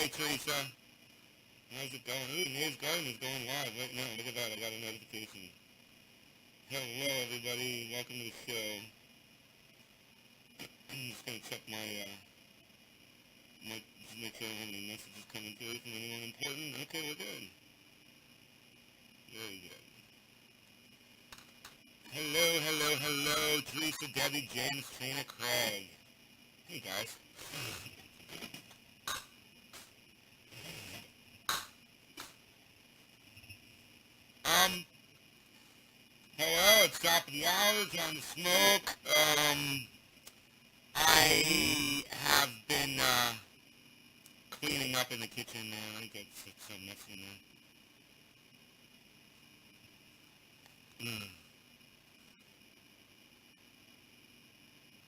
Teresa. How's it going? Ooh, Nave's Garden is going live right now. Look at that. I got a notification. Hello, everybody. Welcome to the show. I'm just going to check my, just make sure I don't have any messages coming through from anyone important. Okay, we're good. Very good. Hello, hello, hello. Teresa, Debbie, James, Trina, Craig. Hey, guys. Hello, it's top of the hour, John the Smoke. I have been, cleaning up in the kitchen, man. I think it's so messy now.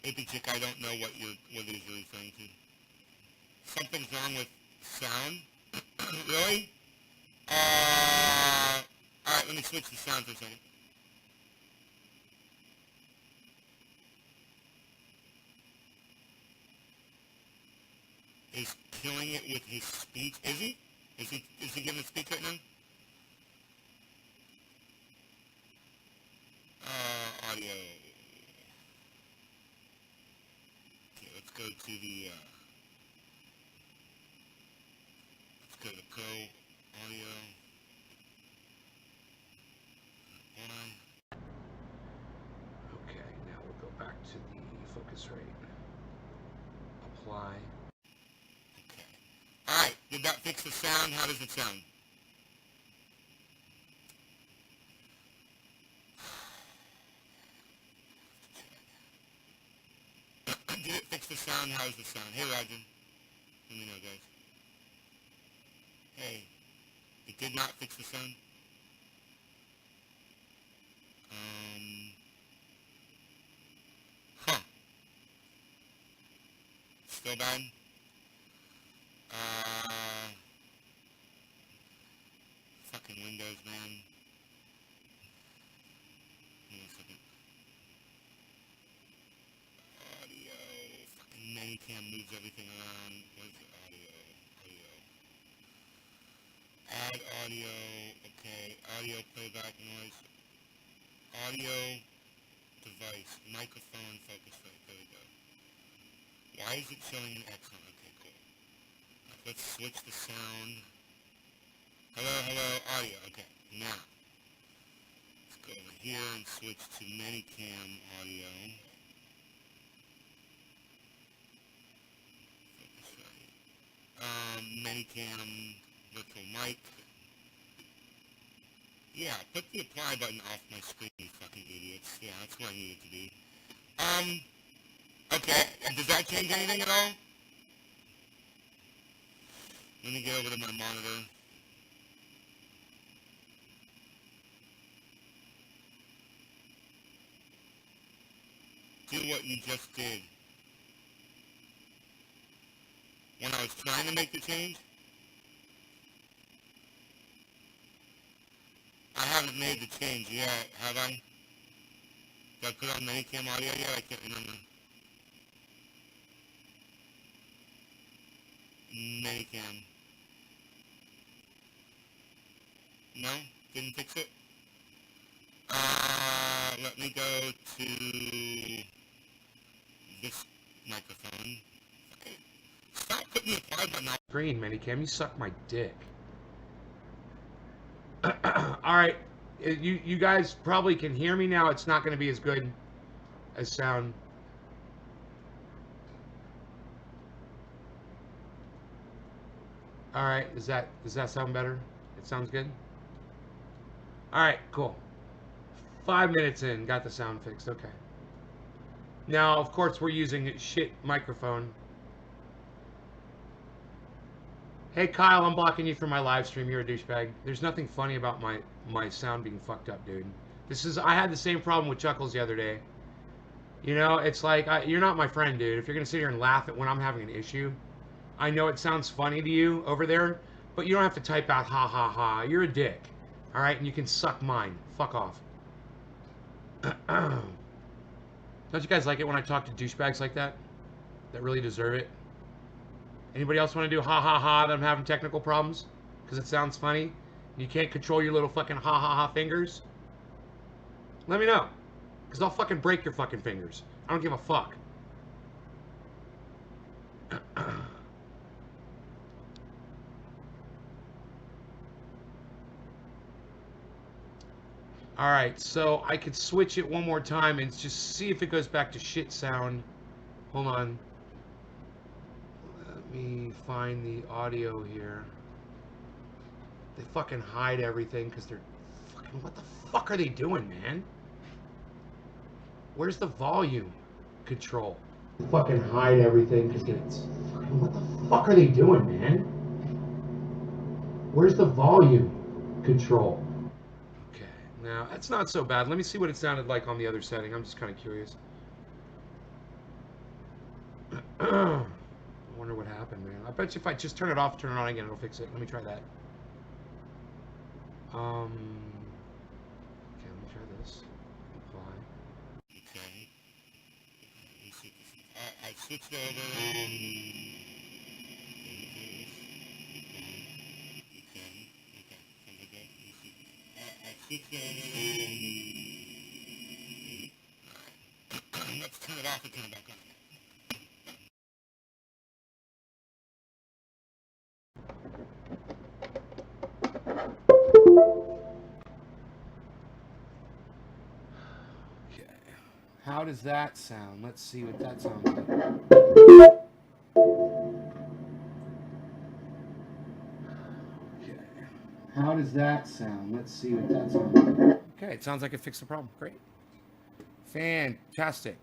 Baby Chick, I don't know what it is you're referring to. Something's wrong with sound? Really? Alright, let me switch the sound for a second. Is killing it with his speech. Is he? Is he giving a speech right now? Audio. Okay, let's go to the, let's go to Pro Audio. Okay, now we'll go back to the focus rate. Apply. Okay. Alright, did that fix the sound? How does it sound? Did it fix the sound? How's the sound? Hey, Roger. Let me know, guys. Hey, it did not fix the sound? Huh. Still bad? Fucking Windows, man. Hold on a second. Audio. Fucking Manicam moves everything around. Where's the audio? Add audio. Okay. Audio playback noise. Audio device. Microphone focus rate. There we go. Why is it showing an excellent? Okay, cool. Let's switch the sound. Hello, hello, audio. Okay, now. Let's go over here and switch to Manicam audio. Focus rate. Manicam virtual mic. Yeah, put the apply button off my screen, you fucking idiots. Yeah, that's what I need it to be. Okay, does that change anything at all? Let me go over to my monitor. Do what you just did. When I was trying to make the change? I haven't made the change yet, have I? Did I put on Manicam audio yet? I can't remember. Manicam. No? Didn't fix it? Let me go to this microphone. Stop putting the apply button on. Green, Manicam, you suck my dick. Alright, you guys probably can hear me now. It's not going to be as good as sound. Alright, does that sound better? It sounds good? Alright, cool. 5 minutes in, got the sound fixed, okay. Now, of course, we're using a shit microphone. Hey, Kyle, I'm blocking you from my live stream. You're a douchebag. There's nothing funny about my sound being fucked up, dude. I had the same problem with Chuckles the other day. You know, it's like, you're not my friend, dude. If you're going to sit here and laugh at when I'm having an issue, I know it sounds funny to you over there, but you don't have to type out ha ha ha. You're a dick. All right? And you can suck mine. Fuck off. Don't you guys like it when I talk to douchebags like that? That really deserve it? Anybody else want to do ha ha ha that I'm having technical problems? Because it sounds funny. You can't control your little fucking ha ha ha fingers? Let me know. Because I'll fucking break your fucking fingers. I don't give a fuck. Alright, so I could switch it one more time and just see if it goes back to shit sound. Hold on. Let me find the audio here. They fucking hide everything because they're fucking... What the fuck are they doing, man? Where's the volume control? They fucking hide everything because it's... Fucking... What the fuck are they doing, man? Where's the volume control? Okay, now that's not so bad. Let me see what it sounded like on the other setting. I'm just kind of curious. I wonder what happened, man. I bet you if I just turn it off, turn it on again, it'll fix it. Let me try that. Okay, let me try this. Apply. Okay. I switched over. Let's turn it off and turn it back on. Okay. How does that sound? Let's see what that sounds like. Okay. How does that sound? Let's see what that sounds like. Okay, it sounds like it fixed the problem. Great. Fantastic.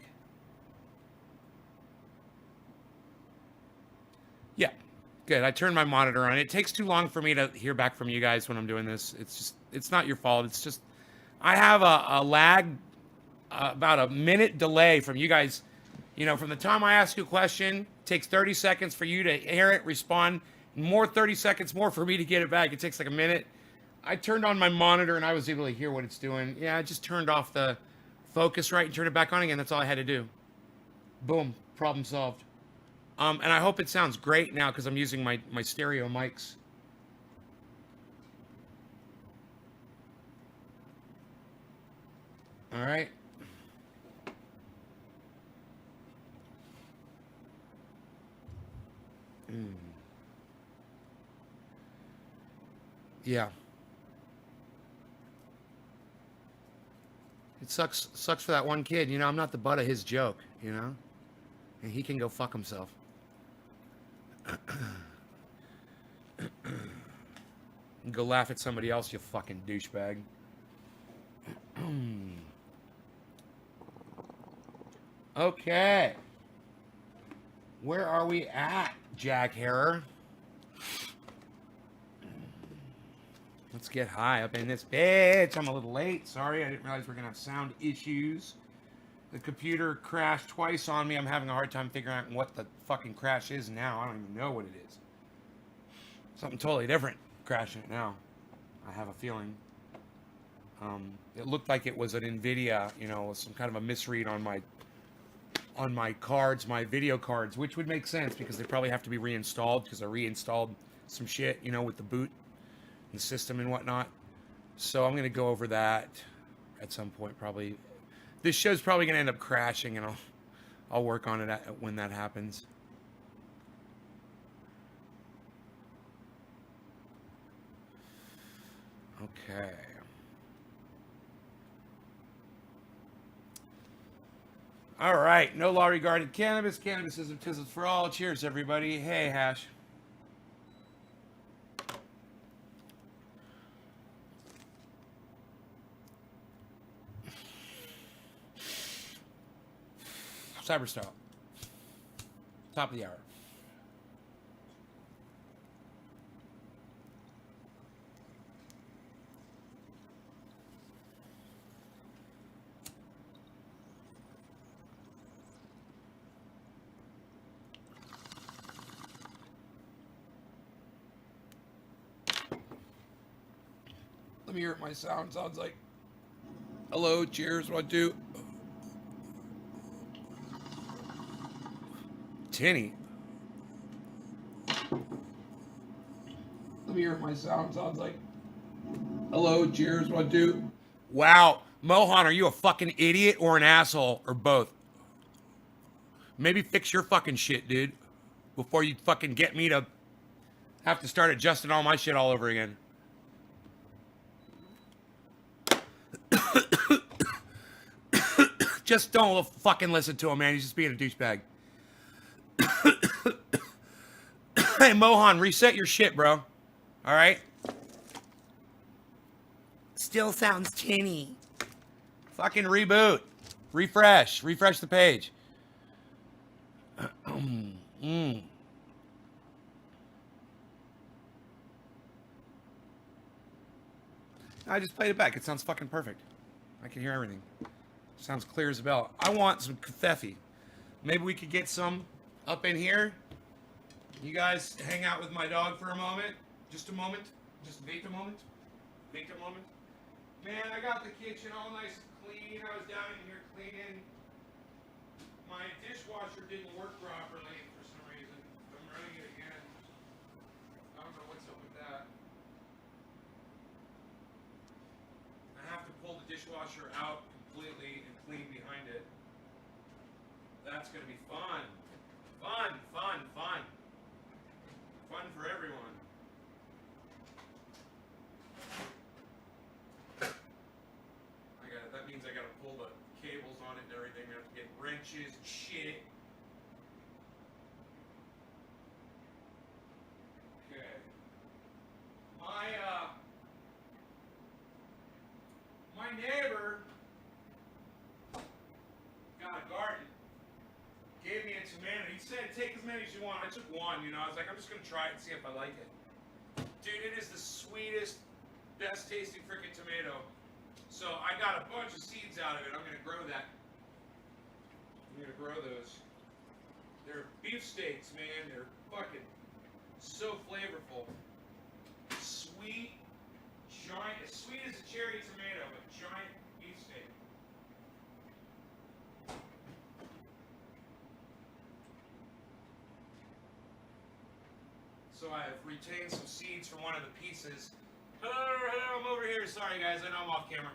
Yeah, good. I turned my monitor on. It takes too long for me to hear back from you guys when I'm doing this. It's not your fault. It's just, I have a lag, about a minute delay from you guys. You know, from the time I ask you a question, it takes 30 seconds for you to hear it, respond, more 30 seconds more for me to get it back. It takes like a minute. I turned on my monitor and I was able to hear what it's doing. Yeah, I just turned off the Focusrite and turned it back on again. That's all I had to do. Boom, problem solved. And I hope it sounds great now because I'm using my stereo mics. All right. Yeah. It sucks for that one kid. You know, I'm not the butt of his joke, you know? And he can go fuck himself. Go laugh at somebody else, you fucking douchebag. Okay. Where are we at, Jack Harrer? Let's get high up in this bitch. I'm a little late. Sorry, I didn't realize we're going to have sound issues. The computer crashed twice on me. I'm having a hard time figuring out what the fucking crash is now. I don't even know what it is. Something totally different crashing it now. I have a feeling. It looked like it was an NVIDIA, you know, some kind of a misread on my cards, my video cards, which would make sense because they probably have to be reinstalled because I reinstalled some shit, you know, with the boot and the system and whatnot. So I'm going to go over that at some point probably. This show's probably going to end up crashing, and I'll work on it when that happens. Okay. All right. No law regarding cannabis. Cannabis is a for all. Cheers, everybody. Hey, Hash. Cyberstar. Top of the hour. Let me hear what my sound sounds like. Hello, cheers, 1, 2. Tinny. me hear what my sounds like. Hello, cheers, 1, 2. Wow. Mohan, are you a fucking idiot or an asshole or both? Maybe fix your fucking shit, dude, before you fucking get me to have to start adjusting all my shit all over again. Just don't fucking listen to him, man. He's just being a douchebag. Hey, Mohan, reset your shit, bro. All right? Still sounds tinny. Fucking reboot. Refresh. Refresh the page. I just played it back. It sounds fucking perfect. I can hear everything. Sounds clear as a bell. I want some kefefi. Maybe we could get some up in here. You guys hang out with my dog for a moment. Just a moment. Just wait a moment. Wait a moment. Man, I got the kitchen all nice and clean. I was down in here cleaning. My dishwasher didn't work properly for some reason. I'm running it again. I don't know what's up with that. I have to pull the dishwasher out completely and clean behind it. That's going to be fun. Fun, fun, fun. Fun for everyone. That means I got to pull the cables on it and everything. I have to get wrenches and shit. Okay. My neighbor got a garden. Gave me a tomato. He said, take as many as you want. I took one, you know. I was like, I'm just going to try it and see if I like it. Dude, it is the sweetest, best tasting freaking tomato. So I got a bunch of seeds out of it. I'm going to grow that. I'm going to grow those. They're beefsteaks, man. They're fucking so flavorful. Sweet, giant, as sweet as a cherry tomato, but giant beefsteak. So I have retained some seeds from one of the pieces. Hello, I'm over here. Sorry, guys. I know I'm off camera.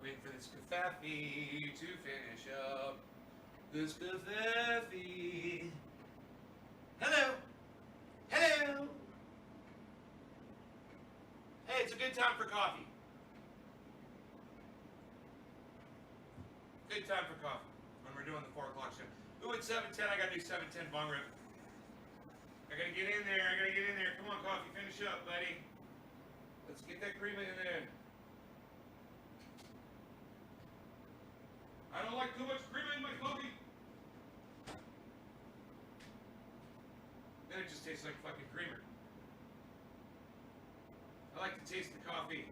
Waiting for this kefefi to finish up. This kefefi. Hello. Hello. Hey, it's a good time for coffee. Good time for coffee when we're doing the 4 o'clock show. Ooh, it's 7:10. I gotta do 7:10 bong rip. I gotta get in there. I gotta get in there. Come on, coffee. Finish up, buddy. Let's get that cream in there. I don't like too much cream in my coffee. Then it just tastes like fucking creamer. I like to taste the coffee.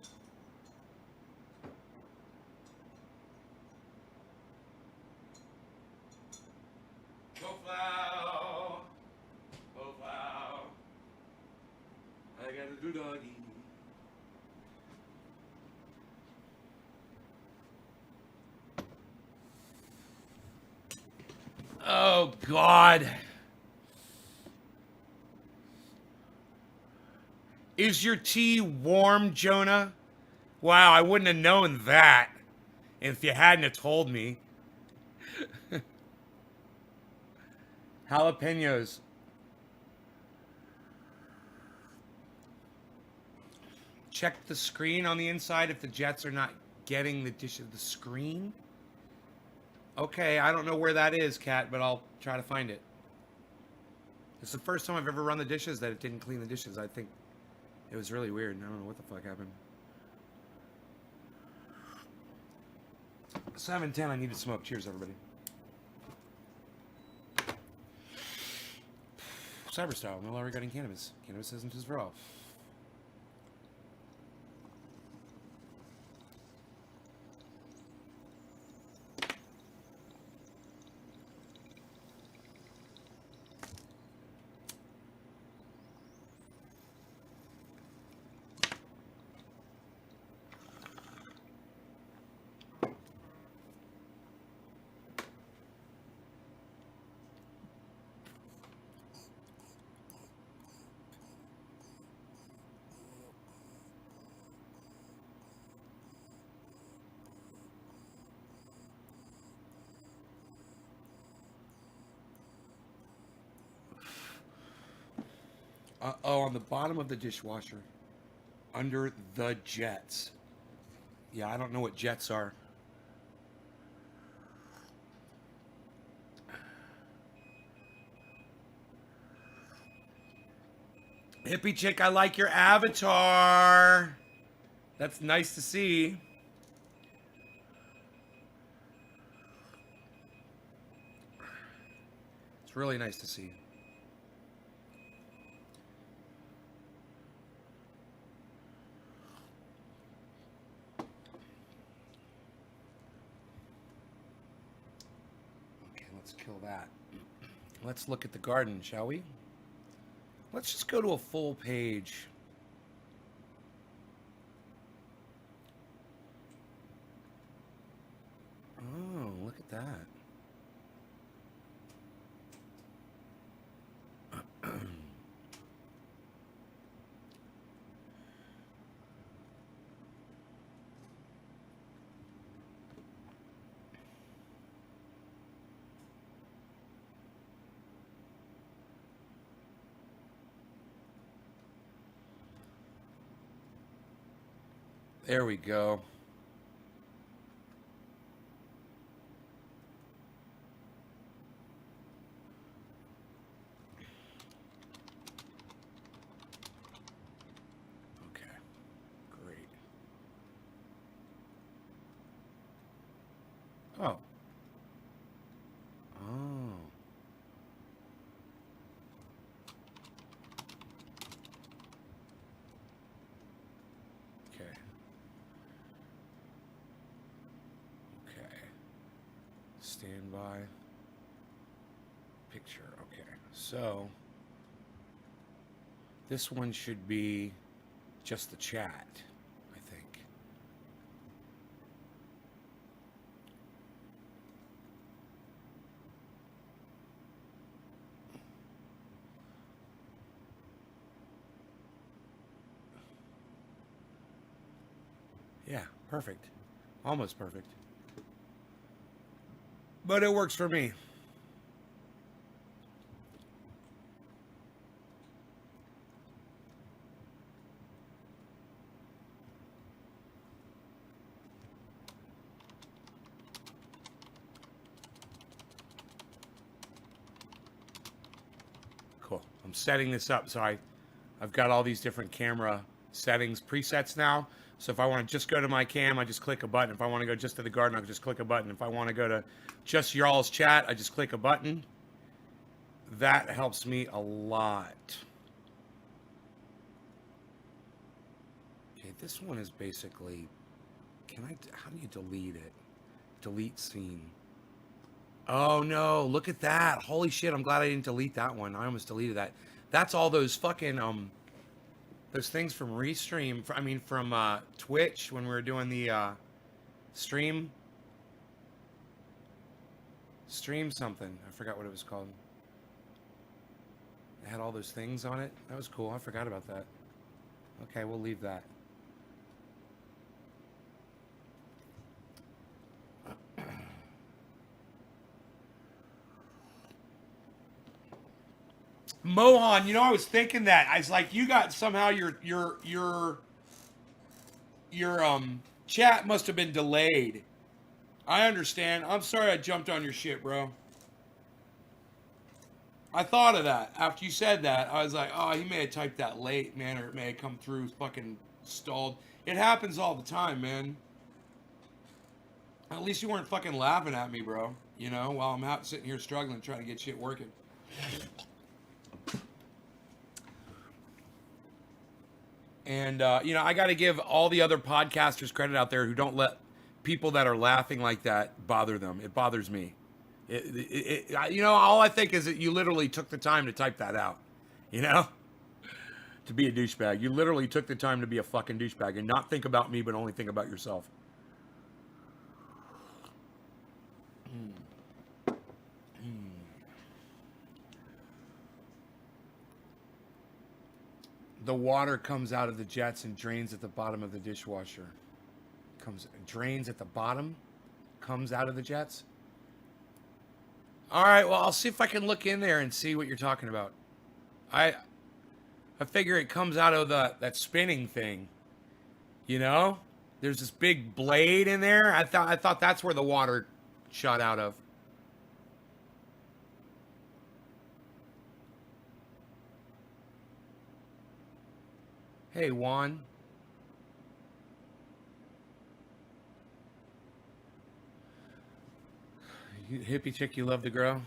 Go flow. Go flow. I gotta do doggy. Oh, God. Is your tea warm, Jonah? Wow, I wouldn't have known that if you hadn't have told me. Jalapenos. Check the screen on the inside if the Jets are not getting the dish of the screen. Okay, I don't know where that is, Kat, but I'll try to find it. It's the first time I've ever run the dishes that it didn't clean the dishes. I think it was really weird. I don't know what the fuck happened. 7:10, I need to smoke. Cheers, everybody. Cyberstyle, no law regarding cannabis. Cannabis isn't just for all. Oh, on the bottom of the dishwasher. Under the jets. Yeah, I don't know what jets are. Hippie chick, I like your avatar. That's nice to see. It's really nice to see. Okay, let's kill that. Let's look at the garden, shall we? Let's just go to a full page. Oh, look at that. There we go. Okay, great. Oh. Oh. Okay. Okay. Standby. Picture. Okay. So this one should be just the chat, I think. Yeah, perfect. Almost perfect. But it works for me. Cool. I'm setting this up. So I've got all these different camera settings presets now. So if I want to just go to my cam, I just click a button. If I want to go just to the garden, I just click a button. If I want to go to just y'all's chat, I just click a button. That helps me a lot. Okay, this one is basically, how do you delete it? Delete scene. Oh no, look at that. Holy shit, I'm glad I didn't delete that one. I almost deleted that. That's all those fucking, those things from Restream, from Twitch when we were doing the stream something. I forgot what it was called. It had all those things on it. That was cool. I forgot about that. Okay, we'll leave that. Mohan, you know, I was thinking that. I was like, you got somehow your chat must have been delayed. I understand. I'm sorry I jumped on your shit, bro. I thought of that. After you said that, I was like, oh, he may have typed that late, man, or it may have come through fucking stalled. It happens all the time, man. At least you weren't fucking laughing at me, bro. You know, while I'm out sitting here struggling, trying to get shit working. And, you know, I got to give all the other podcasters credit out there who don't let people that are laughing like that bother them. It bothers me. You know, all I think is that you literally took the time to type that out, you know, to be a douchebag. You literally took the time to be a fucking douchebag and not think about me, but only think about yourself. The water comes out of the jets and drains at the bottom of the dishwasher. Drains at the bottom, comes out of the jets. All right, well, I'll see if I can look in there and see what you're talking about. I figure it comes out of that spinning thing. You know? There's this big blade in there. I thought that's where the water shot out of. Hey, Juan. You hippie chick you love to grow?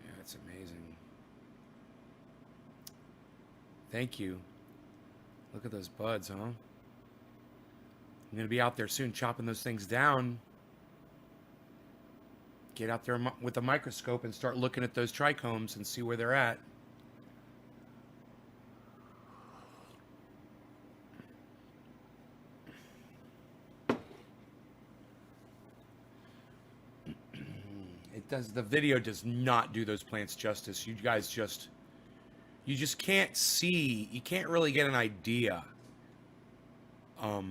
Yeah, that's amazing. Thank you. Look at those buds, huh? I'm going to be out there soon chopping those things down. Get out there with a microscope and start looking at those trichomes and see where they're at. The video does not do those plants justice. You guys you just can't see, you can't really get an idea of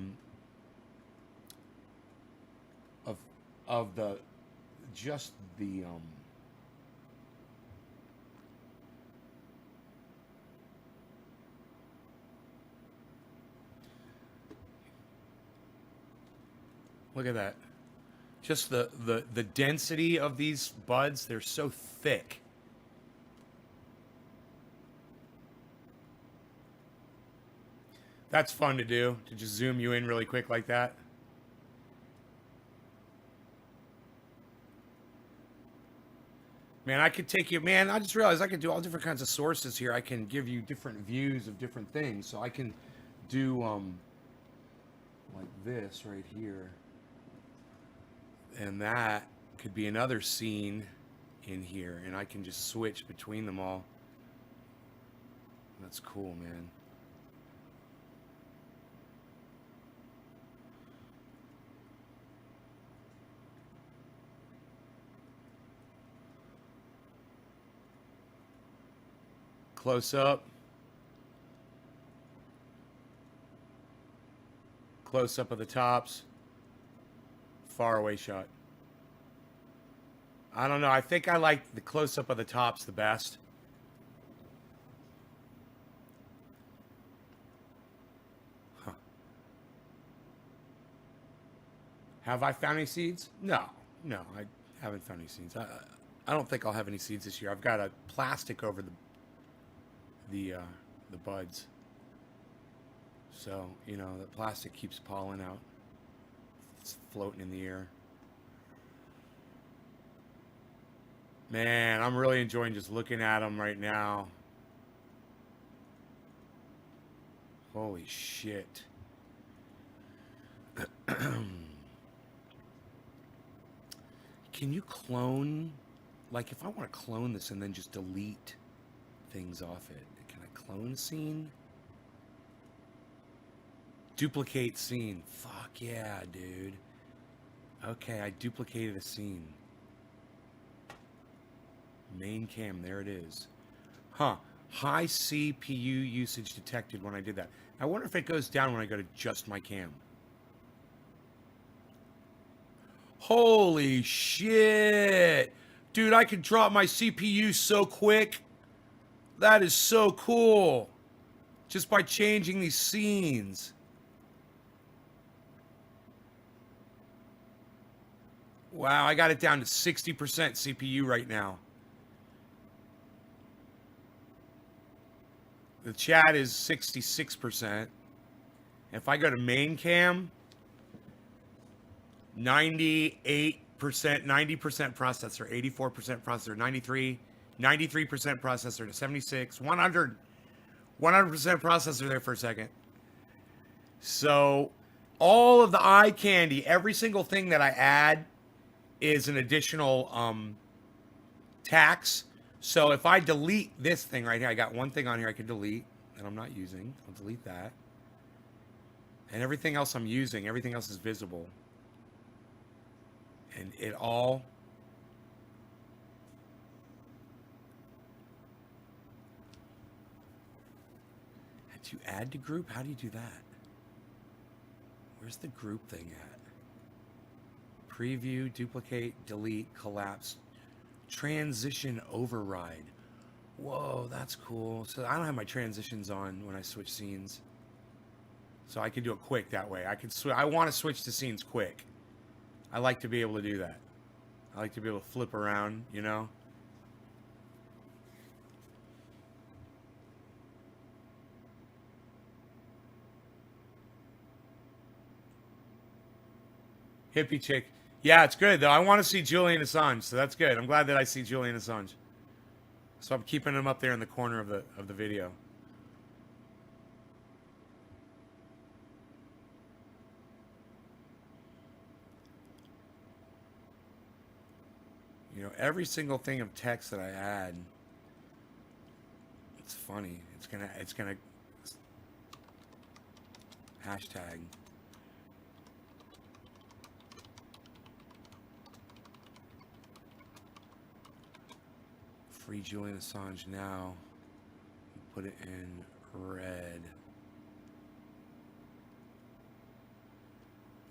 the look at that. Just the density of these buds, they're so thick. That's fun to do, to just zoom you in really quick like that. Man, I could take you, man, I just realized I could do all different kinds of sources here. I can give you different views of different things. So I can do like this right here. And that could be another scene in here, and I can just switch between them all. That's cool, man. Close up. Close up of the tops. Far away shot. I don't know. I think I like the close up of the tops the best. Huh. Have I found any seeds? No, I haven't found any seeds. I don't think I'll have any seeds this year. I've got a plastic over the buds, so you know the plastic keeps pollen out. It's floating in the air. Man, I'm really enjoying just looking at them right now. Holy shit. Can you clone, like if I want to clone this and then just delete things off it, can I clone scene? Duplicate scene. Fuck yeah, dude. Okay, I duplicated a scene. Main cam, there it is. Huh. High CPU usage detected when I did that. I wonder if it goes down when I go to just my cam. Holy shit. Dude, I can drop my CPU so quick. That is so cool. Just by changing these scenes. Wow, I got it down to 60% CPU right now. The chat is 66%. If I go to main cam, 98%, 90% processor, 84% processor, 93% processor to 76, 100% processor there for a second. So all of the eye candy, every single thing that I add is an additional tax. So if I delete this thing right here, I got one thing on here I can delete that I'm not using. I'll delete that. And everything else I'm using, everything else is visible. And it all had you add to group? How do you do that? Where's the group thing at? Preview, duplicate, delete, collapse, transition override. Whoa, that's cool. So I don't have my transitions on when I switch scenes. So I can do it quick that way. I want to switch to scenes quick. I like to be able to do that. I like to be able to flip around, you know? Hippie chick. Yeah, it's good though. I want to see Julian Assange, so that's good. I'm glad that I see Julian Assange. So I'm keeping him up there in the corner of the video. You know, every single thing of text that I add, it's funny. It's gonna hashtag. Free Julian Assange now. Put it in red.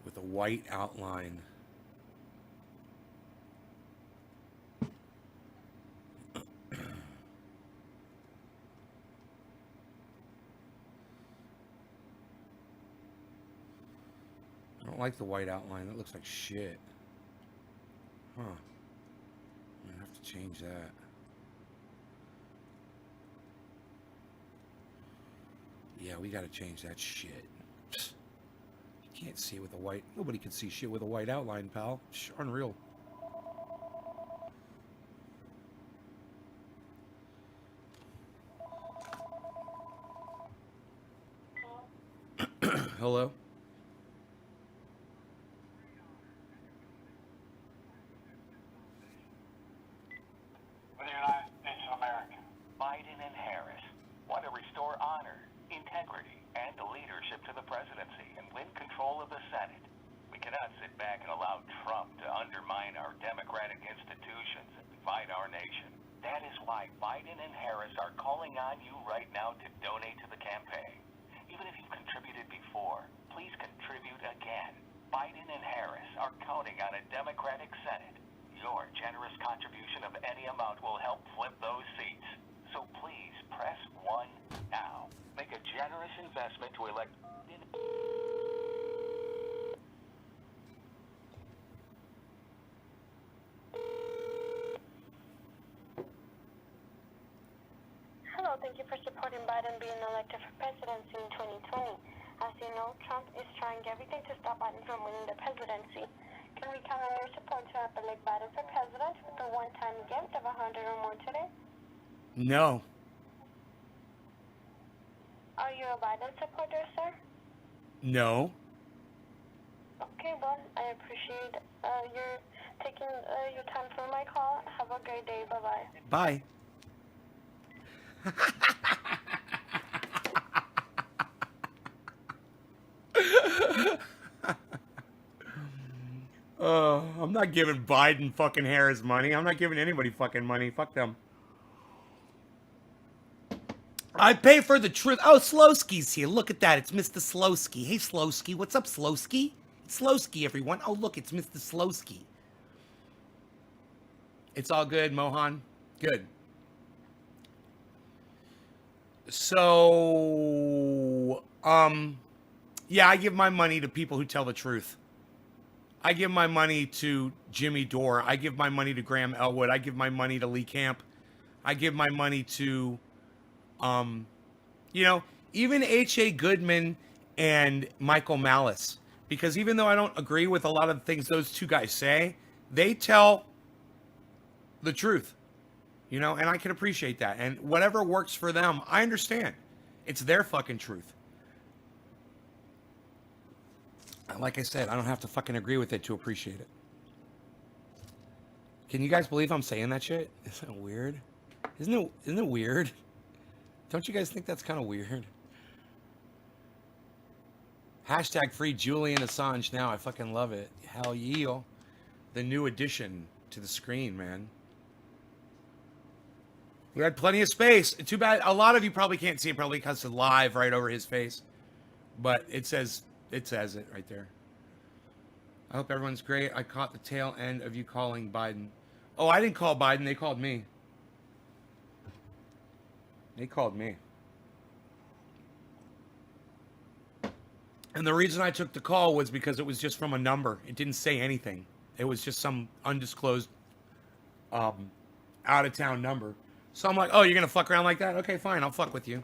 With a white outline. I don't like the white outline. That looks like shit. Huh. I'm gonna have to change that. Yeah, we gotta change that shit. Psst. You can't see with a white... Nobody can see shit with a white outline, pal. Psh, unreal. Hello? With the United States of America, Biden and Harris want to restore honor, integrity, and leadership to the presidency and win control of the Senate. We cannot sit back and allow Trump to undermine our democratic institutions and divide our nation. That is why Biden and Harris are calling on you right now to donate to the campaign. Even if you've contributed before, please contribute again. Biden and Harris are counting on a Democratic Senate. Your generous contribution of any amount will help flip those seats. So please press 1 now. Make a generous investment to elect... Hello, thank you for supporting Biden being elected for presidency in 2020. As you know, Trump is trying everything to stop Biden from winning the presidency. Can we count on your support to help elect Biden for president with a one-time gift of $100 or more today? No. Are you a Biden supporter, sir? No. Okay, well, I appreciate your taking your time for my call. Have a great day. Bye-bye. Bye. I'm not giving Biden fucking Harris money. I'm not giving anybody fucking money. Fuck them. I pay for the truth. Oh, Slowski's here. Look at that. It's Mr. Slowski. Hey, Slowski. What's up, Slowski? It's Slowski, everyone. Oh, look. It's Mr. Slowski. It's all good, Mohan. Good. So, yeah, I give my money to people who tell the truth. I give my money to Jimmy Dore. I give my money to Graham Elwood. I give my money to Lee Camp. I give my money to, you know, even H.A. Goodman and Michael Malice. Because even though I don't agree with a lot of the things those two guys say, they tell the truth. You know, and I can appreciate that. And whatever works for them, I understand. It's their fucking truth. Like I said, I don't have to fucking agree with it to appreciate it. Can you guys believe I'm saying that shit? Isn't it weird? Isn't it weird? Don't you guys think that's kind of weird? Hashtag free Julian Assange now. I fucking love it. Hell yeah. The new addition to the screen, man. We had plenty of space. Too bad. A lot of you probably can't see it, probably because it's live right over his face. But it says it right there. I hope everyone's great. I caught the tail end of you calling Biden. Oh, I didn't call Biden. They called me. They called me. And the reason I took the call was because it was just from a number. It didn't say anything. It was just some undisclosed out-of-town number. So I'm like, oh, you're going to fuck around like that? Okay, fine, I'll fuck with you.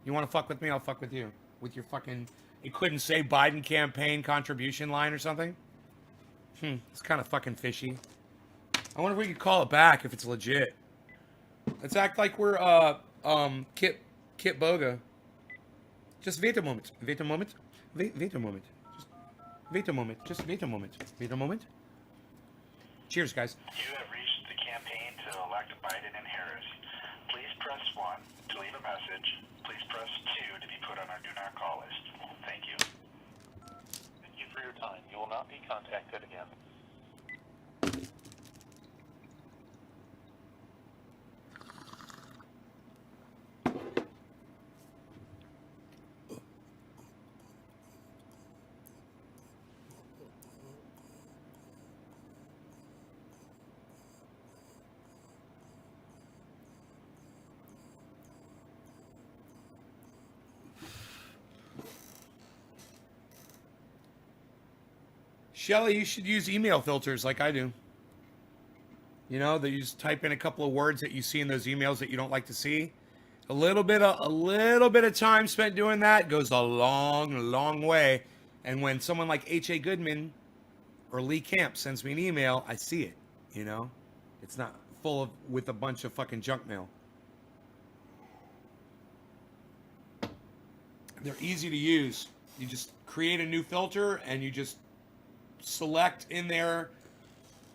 You want to fuck with me? I'll fuck with you. With your fucking... It couldn't say Biden campaign contribution line or something? It's kind of fucking fishy. I wonder if we could call it back if it's legit. Let's act like we're, Kit Boga. Just wait a moment. Wait a moment. Wait a moment. Just wait a moment. Just wait a moment. Wait a moment. Cheers, guys. You have reached the campaign to elect Biden and Harris. Please press 1 to leave a message. Please press 2 to be put on our do not call list. Thank you. Thank you for your time. You will not be contacted again. Shelly, you should use email filters like I do. You know, that you just type in a couple of words that you see in those emails that you don't like to see. A little bit of time spent doing that goes a long way. And when someone like H.A. Goodman or Lee Camp sends me an email, I see it. You know, it's not full of with a bunch of fucking junk mail. They're easy to use. You just create a new filter and you just select in there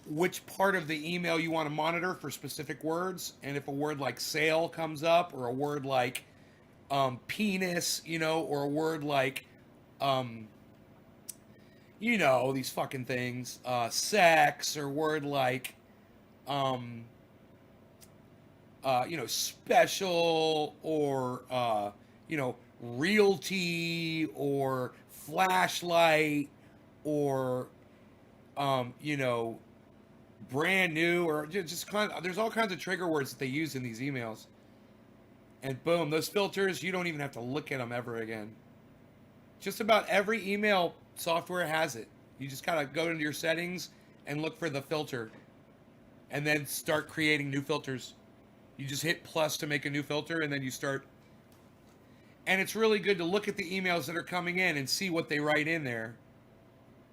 which part of the email you want to monitor for specific words. And if a word like sale comes up, or a word like penis, you know, or a word like, you know, these fucking things, sex, or word like, you know, special, or, you know, realty, or flashlight, or, you know, brand new, or just kind of, there's all kinds of trigger words that they use in these emails. And boom, those filters, you don't even have to look at them ever again. Just about every email software has it. You just gotta go into your settings and look for the filter, and then start creating new filters. You just hit plus to make a new filter, and then you start. And it's really good to look at the emails that are coming in and see what they write in there,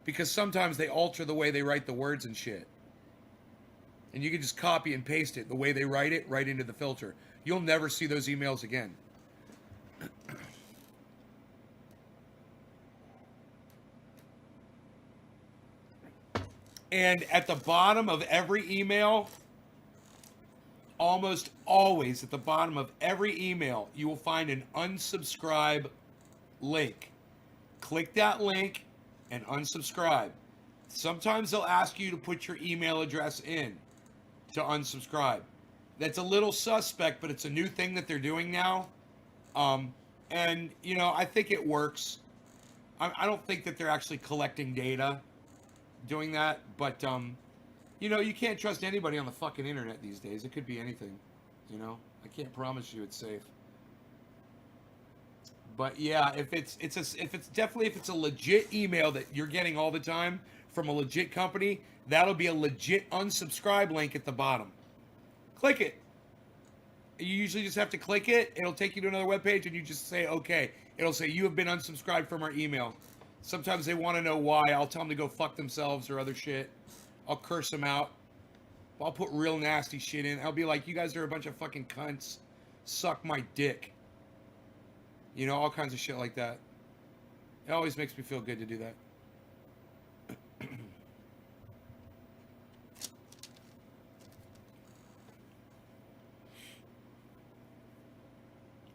because sometimes they alter the way they write the words and shit. And you can just copy and paste it, the way they write it, right into the filter. You'll never see those emails again. And at the bottom of every email, almost always at the bottom of every email, you will find an unsubscribe link. Click that link and unsubscribe. Sometimes they'll ask you to put your email address in to unsubscribe. That's a little suspect, but it's a new thing that they're doing now. And, you know, I think it works. I don't think that they're actually collecting data doing that, but, you know, you can't trust anybody on the fucking internet these days. It could be anything, you know. I can't promise you it's safe. But yeah, if it's a legit email that you're getting all the time from a legit company, that'll be a legit unsubscribe link at the bottom. Click it. You usually just have to click it. It'll take you to another webpage, and you just say okay. It'll say you have been unsubscribed from our email. Sometimes they want to know why. I'll tell them to go fuck themselves or other shit. I'll curse them out. I'll put real nasty shit in. I'll be like, you guys are a bunch of fucking cunts. Suck my dick. You know, all kinds of shit like that. It always makes me feel good to do that.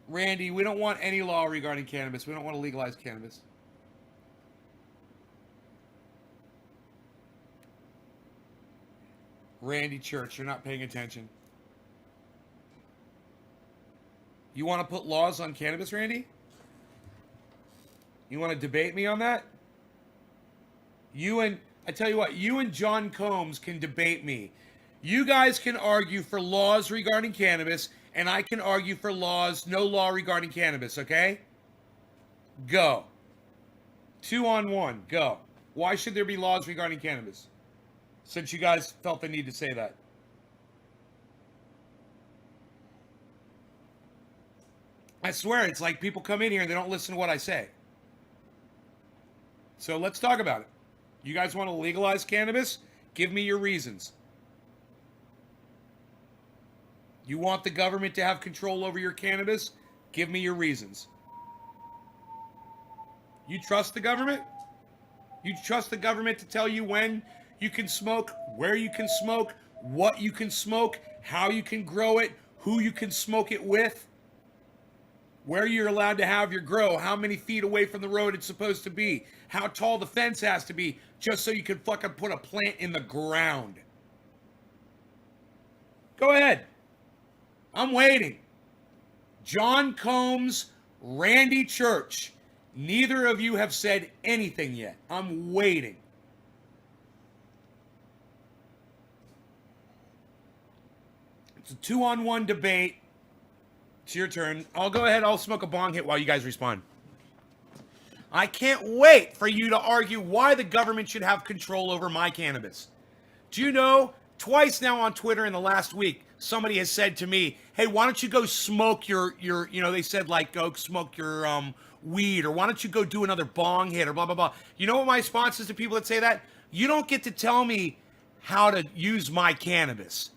Randy, we don't want any law regarding cannabis. We don't want to legalize cannabis. Randy Church, you're not paying attention. You want to put laws on cannabis, Randy? You want to debate me on that? I tell you what, you and John Combs can debate me. You guys can argue for laws regarding cannabis, and I can argue for laws, no law regarding cannabis, okay? Go. 2-on-1, go. Why should there be laws regarding cannabis? Since you guys felt the need to say that. I swear, it's like people come in here and they don't listen to what I say. So let's talk about it. You guys want to legalize cannabis? Give me your reasons. You want the government to have control over your cannabis? Give me your reasons. You trust the government? You trust the government to tell you when you can smoke, where you can smoke, what you can smoke, how you can grow it, who you can smoke it with, where you're allowed to have your grow, how many feet away from the road it's supposed to be, how tall the fence has to be, just so you can fucking put a plant in the ground. Go ahead. I'm waiting. John Combs, Randy Church. Neither of you have said anything yet. I'm waiting. It's a 2-on-1 debate. It's your turn. I'll go ahead. I'll smoke a bong hit while you guys respond. I can't wait for you to argue why the government should have control over my cannabis. Do you know, twice now on Twitter in the last week, somebody has said to me, hey, why don't you go smoke your they said like, go smoke your weed, or why don't you go do another bong hit, or blah, blah, blah. You know what my response is to people that say that? You don't get to tell me how to use my cannabis.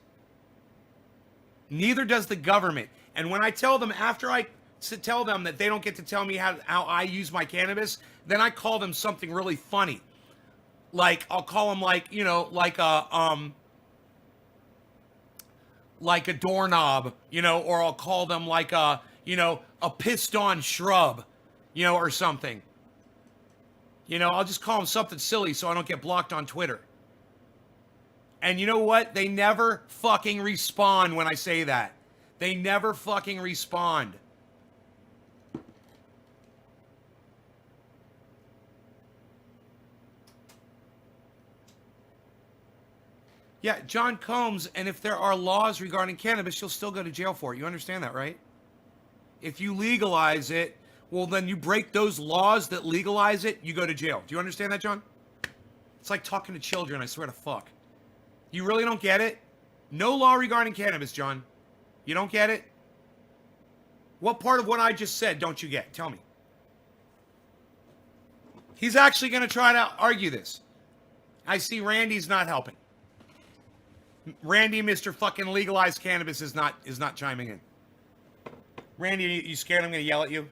Neither does the government. And when I tell them, after I tell them that they don't get to tell me how I use my cannabis, then I call them something really funny. Like, I'll call them like a doorknob, or I'll call them like a pissed on shrub, or something. I'll just call them something silly so I don't get blocked on Twitter. And you know what? They never fucking respond when I say that. They never fucking respond. Yeah, John Combs, and if there are laws regarding cannabis, you'll still go to jail for it. You understand that, right? If you legalize it, well, then you break those laws that legalize it, you go to jail. Do you understand that, John? It's like talking to children, I swear to fuck. You really don't get it? No law regarding cannabis, John. You don't get it? What part of what I just said don't you get? Tell me. He's actually going to try to argue this. I see Randy's not helping. Randy, Mr. fucking legalized cannabis is not chiming in. Randy, you scared I'm going to yell at you?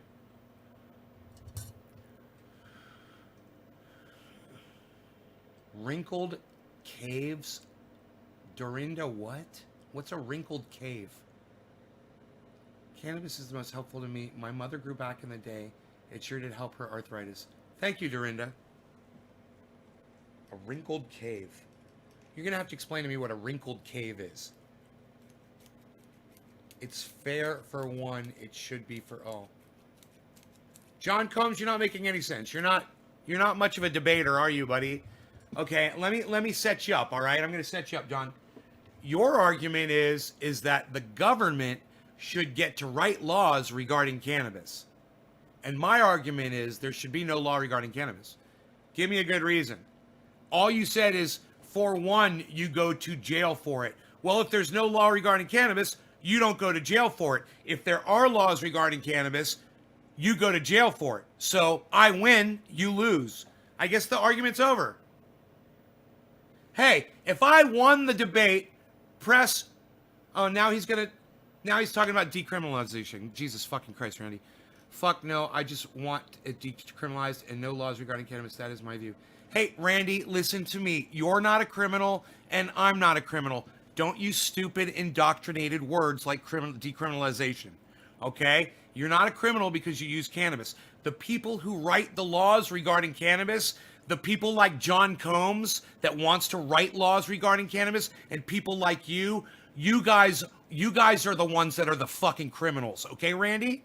Wrinkled caves? Dorinda, what? What's a wrinkled cave? Cannabis is the most helpful to me. My mother grew back in the day. It sure did help her arthritis. Thank you, Dorinda. A wrinkled cave. You're going to have to explain to me what a wrinkled cave is. It's fair for one. It should be for all. John Combs, you're not making any sense. You're not much of a debater, are you, buddy? Okay, let me set you up, all right? I'm going to set you up, John. Your argument is that the government should get to write laws regarding cannabis. And my argument is there should be no law regarding cannabis. Give me a good reason. All you said is, for one, you go to jail for it. Well, if there's no law regarding cannabis, you don't go to jail for it. If there are laws regarding cannabis, you go to jail for it. So I win, you lose. I guess the argument's over. Hey, if I won the debate, press... Oh, now he's talking about decriminalization. Jesus fucking Christ, Randy. Fuck no, I just want it decriminalized and no laws regarding cannabis. That is my view. Hey, Randy, listen to me. You're not a criminal, and I'm not a criminal. Don't use stupid, indoctrinated words like decriminalization, okay? You're not a criminal because you use cannabis. The people who write the laws regarding cannabis, the people like John Combs that wants to write laws regarding cannabis, and people like you guys are the ones that are the fucking criminals, okay, Randy?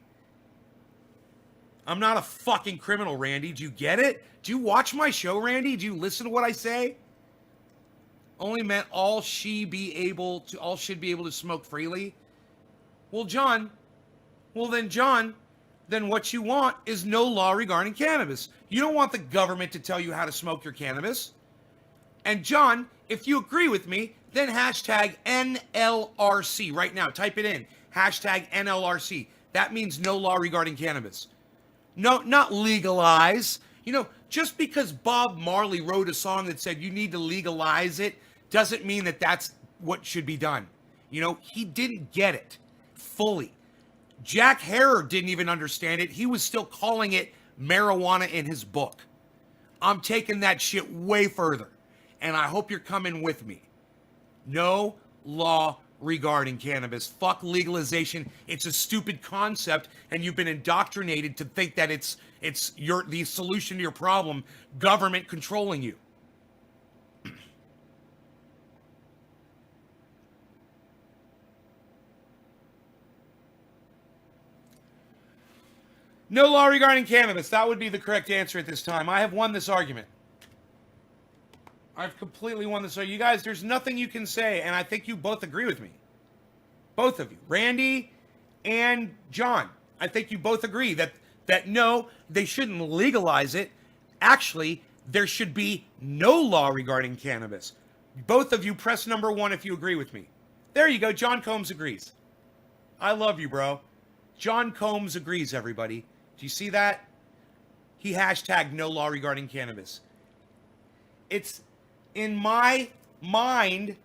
I'm not a fucking criminal, Randy. Do you get it? Do you watch my show, Randy? Do you listen to what I say? Only meant all should be able to smoke freely. Well, John, then what you want is no law regarding cannabis. You don't want the government to tell you how to smoke your cannabis. And John, if you agree with me, then hashtag NLRC right now. Type it in. Hashtag NLRC. That means no law regarding cannabis. No, not legalize. You know, just because Bob Marley wrote a song that said you need to legalize it doesn't mean that that's what should be done. You know, he didn't get it fully. Jack Herer didn't even understand it. He was still calling it marijuana in his book. I'm taking that shit way further. And I hope you're coming with me. No law regarding cannabis. Fuck legalization. It's a stupid concept, and you've been indoctrinated to think that it's the solution to your problem, government controlling you. No law regarding cannabis. That would be the correct answer at this time. I have won this argument. I've completely won this argument. You guys, there's nothing you can say, and I think you both agree with me. Both of you. Randy and John. I think you both agree that no, they shouldn't legalize it. Actually, there should be no law regarding cannabis. Both of you press number 1 if you agree with me. There you go. John Combs agrees. I love you, bro. John Combs agrees, everybody. Do you see that? He hashtagged no law regarding cannabis. It's, in my mind,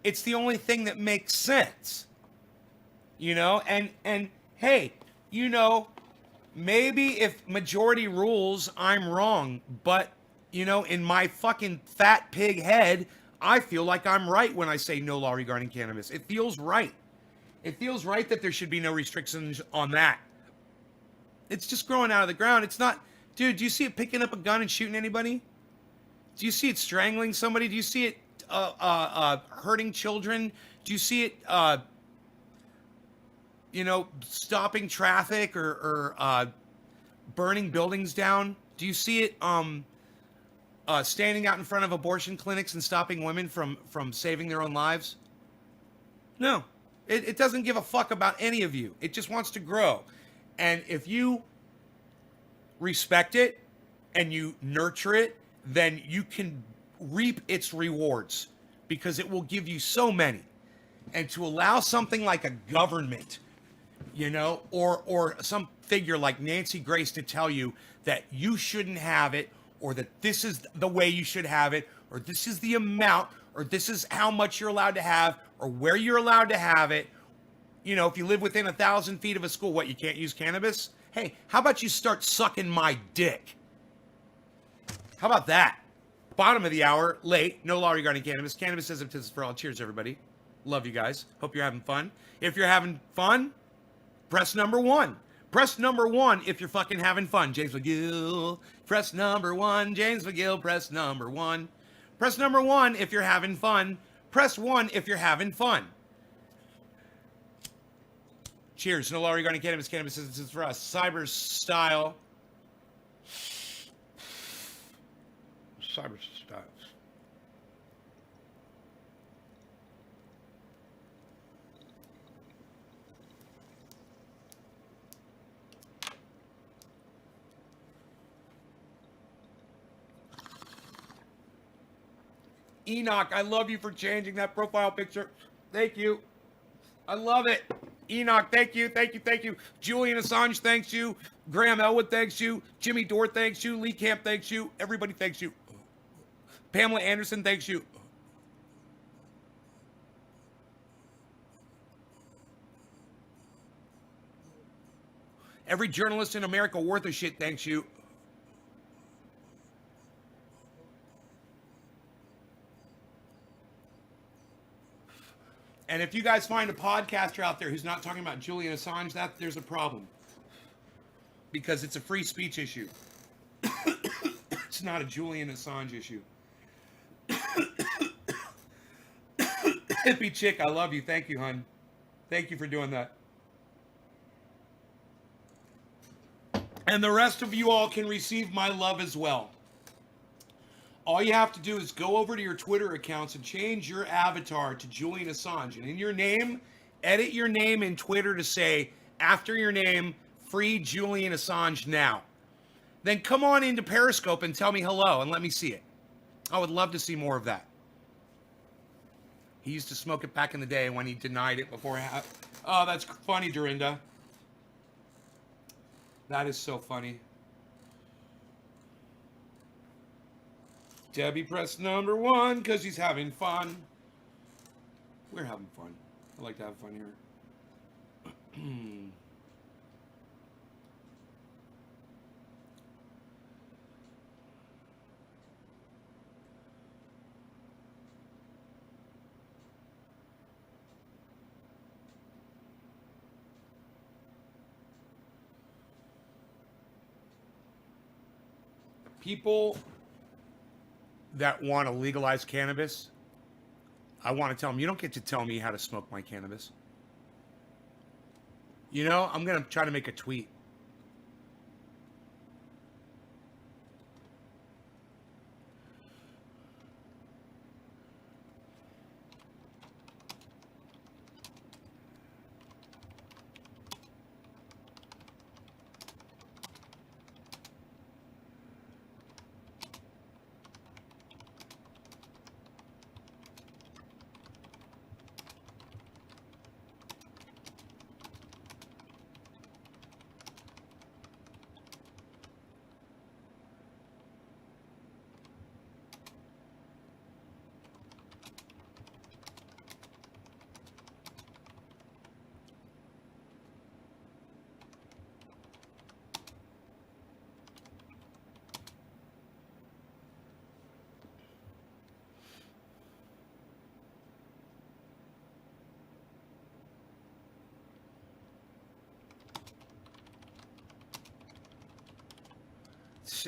it's the only thing that makes sense. You know, and hey, you know, maybe if majority rules, I'm wrong. But, you know, in my fucking fat pig head, I feel like I'm right when I say no law regarding cannabis. It feels right. It feels right that there should be no restrictions on that. It's just growing out of the ground. It's not... Dude, do you see it picking up a gun and shooting anybody? Do you see it strangling somebody? Do you see it hurting children? Do you see it, you know, stopping traffic or burning buildings down? Do you see it standing out in front of abortion clinics and stopping women from saving their own lives? No. It doesn't give a fuck about any of you. It just wants to grow. And if you respect it and you nurture it, then you can reap its rewards because it will give you so many. And to allow something like a government, you know, or some figure like Nancy Grace to tell you that you shouldn't have it, or that this is the way you should have it, or this is the amount, or this is how much you're allowed to have, or where you're allowed to have it. You know, if you live within 1,000 feet of a school, what, you can't use cannabis? Hey, how about you start sucking my dick? How about that? Bottom of the hour, late, no law regarding cannabis. Cannabis says it's for all. Cheers, everybody. Love you guys. Hope you're having fun. If you're having fun, press number 1. Press number 1 if you're fucking having fun. James McGill. Press number 1. James McGill. Press number 1. Press number 1 if you're having fun. Press 1 if you're having fun. Cheers. No law regarding cannabis. Cannabis is for us. Cyber style. Cyber styles. Enoch, I love you for changing that profile picture. Thank you. I love it. Enoch, thank you, thank you, thank you. Julian Assange, thanks you. Graham Elwood, thanks you. Jimmy Dore, thanks you. Lee Camp, thanks you. Everybody, thanks you. Pamela Anderson, thanks you. Every journalist in America worth a shit, thanks you. And if you guys find a podcaster out there who's not talking about Julian Assange, there's a problem. Because it's a free speech issue. It's not a Julian Assange issue. Hippie chick, I love you. Thank you, hun. Thank you for doing that. And the rest of you all can receive my love as well. All you have to do is go over to your Twitter accounts and change your avatar to Julian Assange. And in your name, Edit your name in Twitter to say, after your name, free Julian Assange now. Then come on into Periscope and tell me hello and let me see it. I would love to see more of that. He used to smoke it back in the day when he denied it before. Oh, that's funny, Dorinda. That is so funny. Debbie pressed number 1 because he's having fun. We're having fun. I like to have fun here. People that want to legalize cannabis, I want to tell them, you don't get to tell me how to smoke my cannabis. You know, I'm going to try to make a tweet.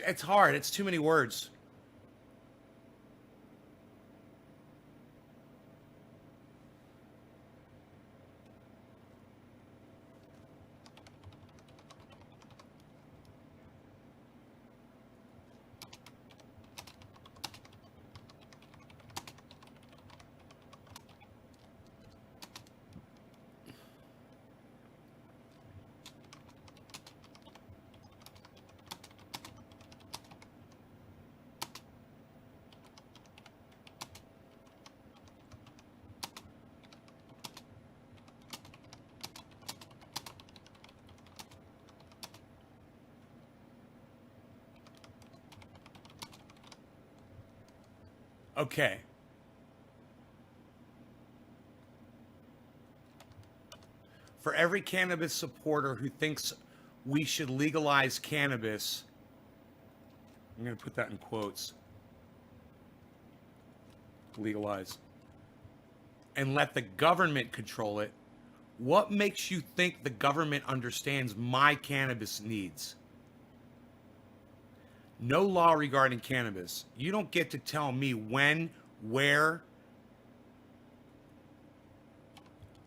It's hard. It's too many words. Okay. For every cannabis supporter who thinks we should legalize cannabis, I'm going to put that in quotes. Legalize. And let the government control it. What makes you think the government understands my cannabis needs? No law regarding cannabis. You don't get to tell me when, where,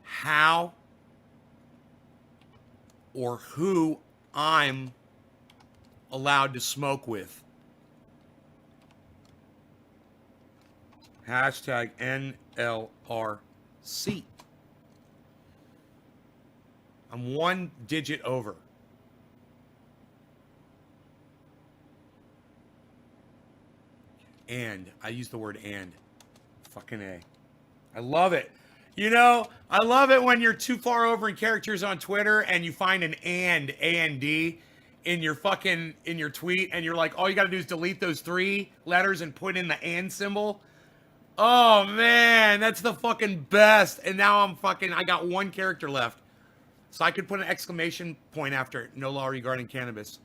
how, or who I'm allowed to smoke with. Hashtag NLRC. I'm one digit over. And. I use the word and. Fucking A. I love it. You know, I love it when you're too far over in characters on Twitter and you find an and, A-N-D, in your tweet, and you're like, all you gotta do is delete those 3 letters and put in the and symbol. Oh, man, that's the fucking best. And now I got 1 character left. So I could put an exclamation point after it. No law regarding cannabis.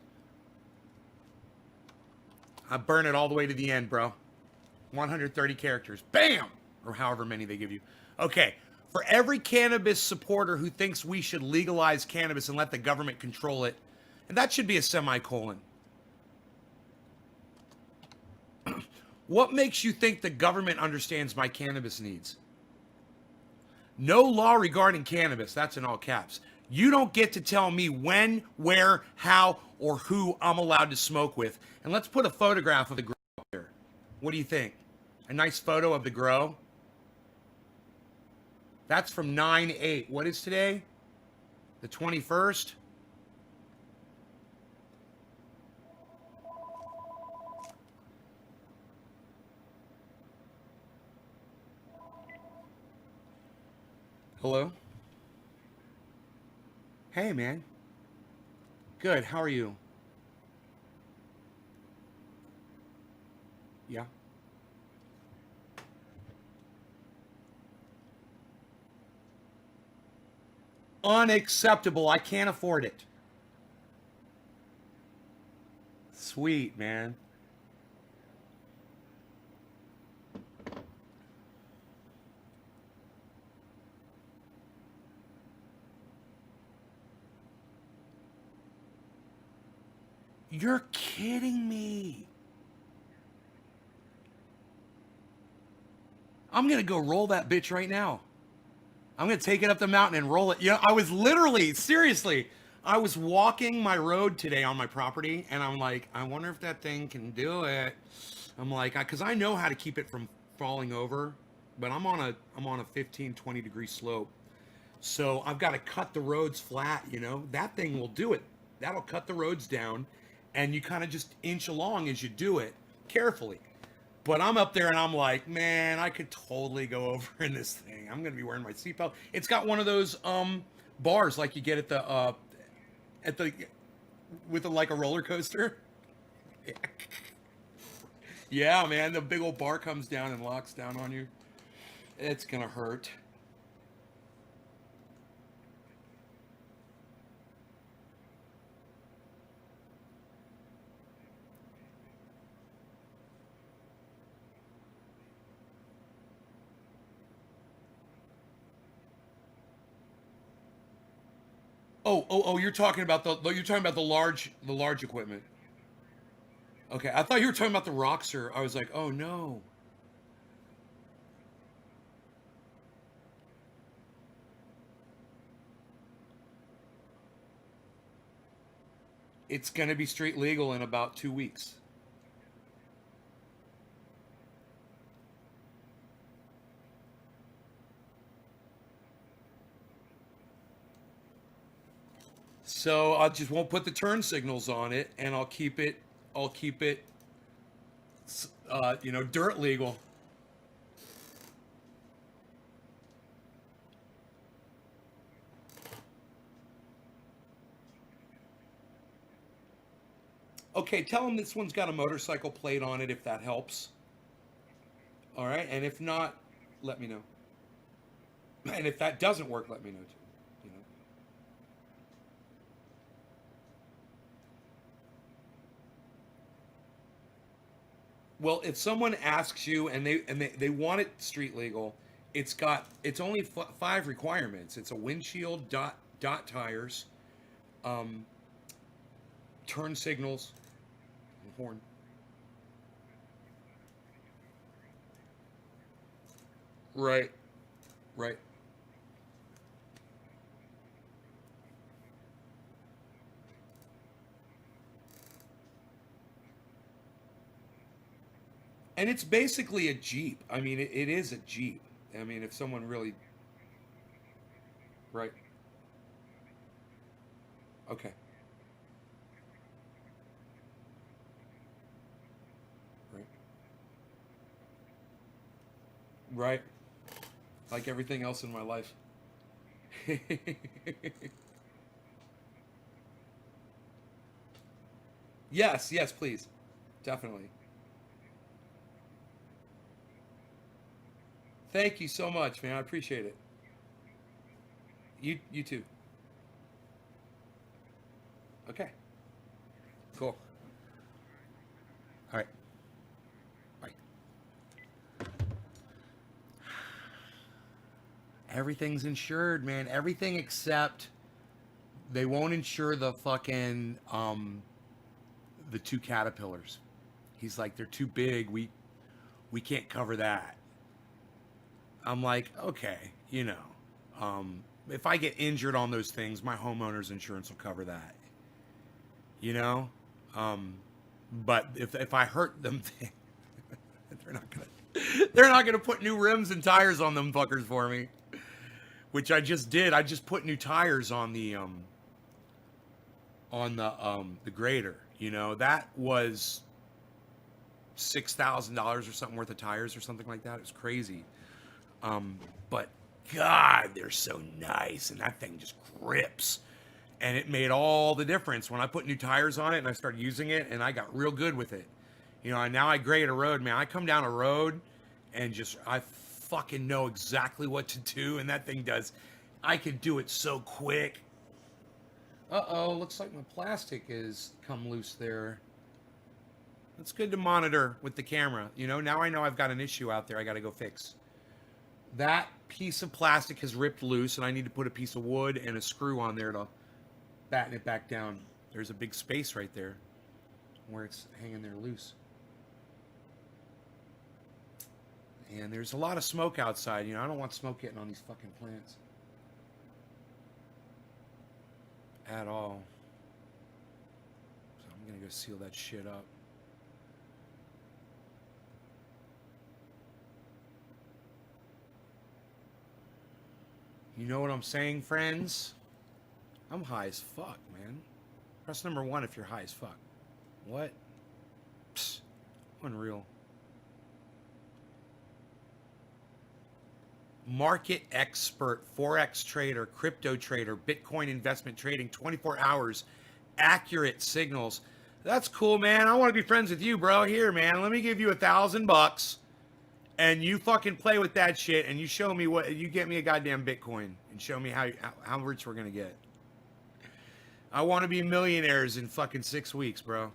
I burn it all the way to the end, bro. 130 characters. Bam! Or however many they give you. Okay. For every cannabis supporter who thinks we should legalize cannabis and let the government control it, and that should be a semicolon. What makes you think the government understands my cannabis needs? No law regarding cannabis. That's in all caps. You don't get to tell me when, where, how, or who I'm allowed to smoke with. And let's put a photograph of the grow here. What do you think? A nice photo of the grow? That's from 9/8. What is today? The 21st? Hello? Hey, man. Good. How are you? Yeah. Unacceptable. I can't afford it. Sweet, man. You're kidding me. I'm going to go roll that bitch right now. I'm going to take it up the mountain and roll it. You know, I was literally, seriously, I was walking my road today on my property, and I'm like, I wonder if that thing can do it. I'm like, because I know how to keep it from falling over, but I'm on a 15, 20 degree slope. So I've got to cut the roads flat, you know. That thing will do it. That'll cut the roads down, and you kind of just inch along as you do it carefully. But I'm up there and I'm like, man, I could totally go over in this thing. I'm gonna be wearing my seatbelt. It's got one of those bars like you get at the with like a roller coaster. Yeah, man, the big old bar comes down and locks down on you. It's gonna hurt. Oh, you're talking about the large equipment. Okay, I thought you were talking about the Roxer. I was like, oh no. It's gonna be street legal in about 2 weeks. So I just won't put the turn signals on it, and I'll keep it, dirt legal. Okay, tell them this one's got a motorcycle plate on it if that helps. All right, and if not, let me know. And if that doesn't work, let me know too. You know. Well, if someone asks you and they want it street legal, it's only five requirements. It's a windshield, dot tires, um, turn signals, and horn. Right, right. And it's basically a Jeep. I mean, it is a Jeep. I mean, if someone really, right? Okay, right, right. Like everything else in my life. Yes, yes, please, definitely. Thank you so much, man. I appreciate it. You too. Okay, cool. All right, bye. Everything's insured, man. Everything except they won't insure the fucking the two caterpillars. He's like, they're too big. We can't cover that. I'm like, okay, if I get injured on those things, my homeowner's insurance will cover that. You know, um, but if I hurt them, they're not gonna put new rims and tires on them fuckers for me. which I just did. I just put new tires on the grader. You know, that was $6,000 or something worth of tires or something like that. It was crazy. But God, they're so nice, and that thing just grips. And it made all the difference when I put new tires on it and I started using it, and I got real good with it. You know, and now I grade a road, man. I come down a road and just, I fucking know exactly what to do, and that thing does. I could do it so quick. Uh-oh, looks like my plastic is come loose there. That's good to monitor with the camera. You know, now I know I've got an issue out there I got to go fix. That piece of plastic has ripped loose, and I need to put a piece of wood and a screw on there to batten it back down. There's a big space right there where it's hanging there loose. And there's a lot of smoke outside. You know, I don't want smoke getting on these fucking plants. At all. So I'm going to go seal that shit up. You know what I'm saying, friends? I'm high as fuck, man. Press number 1 if you're high as fuck. What? Psst. Unreal. Market expert, Forex trader, crypto trader, Bitcoin investment trading, 24 hours, accurate signals. That's cool, man. I want to be friends with you, bro. Here, man, let me give you $1,000 and you fucking play with that shit and you show me what, you get me a goddamn Bitcoin and show me how rich we're going to get. I want to be millionaires in fucking 6 weeks, bro.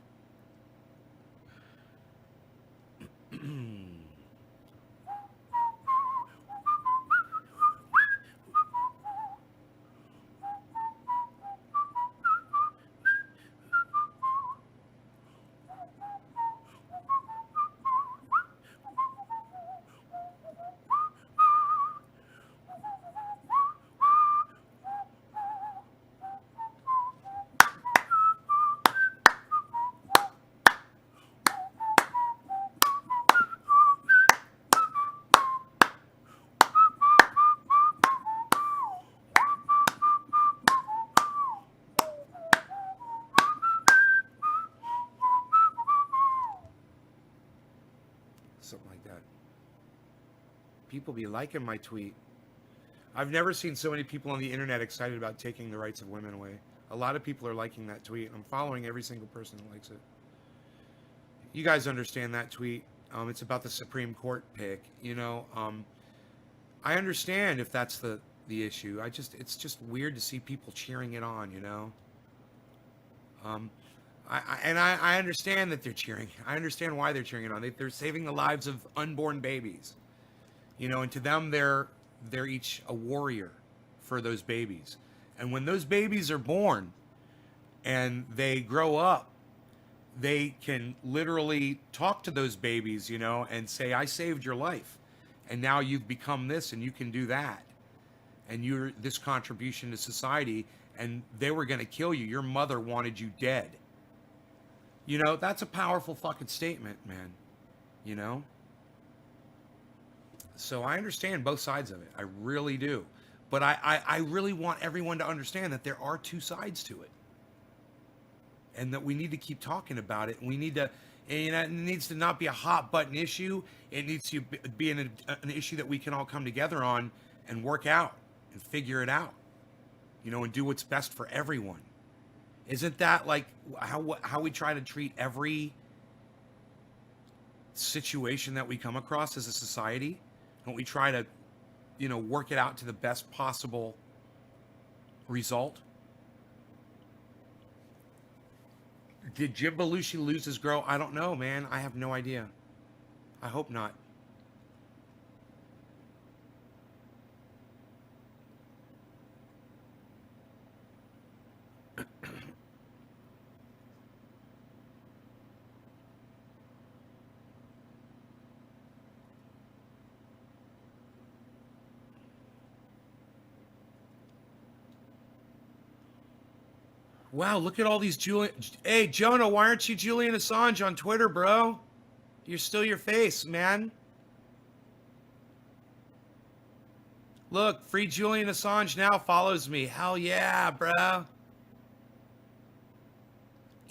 Something like that. People be liking my tweet. I've never seen so many people on the internet excited about taking the rights of women away. A lot of people are liking that tweet. I'm following every single person that likes it. You guys understand that tweet. It's about the Supreme Court pick. You know, I understand if that's the issue. It's just weird to see people cheering it on, you know. I understand that they're cheering. I understand why they're cheering it on. They're saving the lives of unborn babies, you know, and to them, they're each a warrior for those babies. And when those babies are born and they grow up, they can literally talk to those babies, you know, and say, I saved your life. And now you've become this and you can do that. And you're this contribution to society, and they were going to kill you. Your mother wanted you dead. You know, that's a powerful fucking statement, man. You know? So I understand both sides of it. I really do. But I really want everyone to understand that there are two sides to it. And that we need to keep talking about it. And we need to, and, you know, it needs to not be a hot button issue. It needs to be an issue that we can all come together on and work out and figure it out. You know, and do what's best for everyone. Isn't that like how we try to treat every situation that we come across as a society? Don't we try to, you know, work it out to the best possible result? Did Jim Belushi lose his girl? I don't know, man. I have no idea. I hope not. Wow, look at all these Julian. Hey, Jonah, why aren't you Julian Assange on Twitter, bro? You're still your face, man. Look, free Julian Assange now follows me. Hell yeah, bro.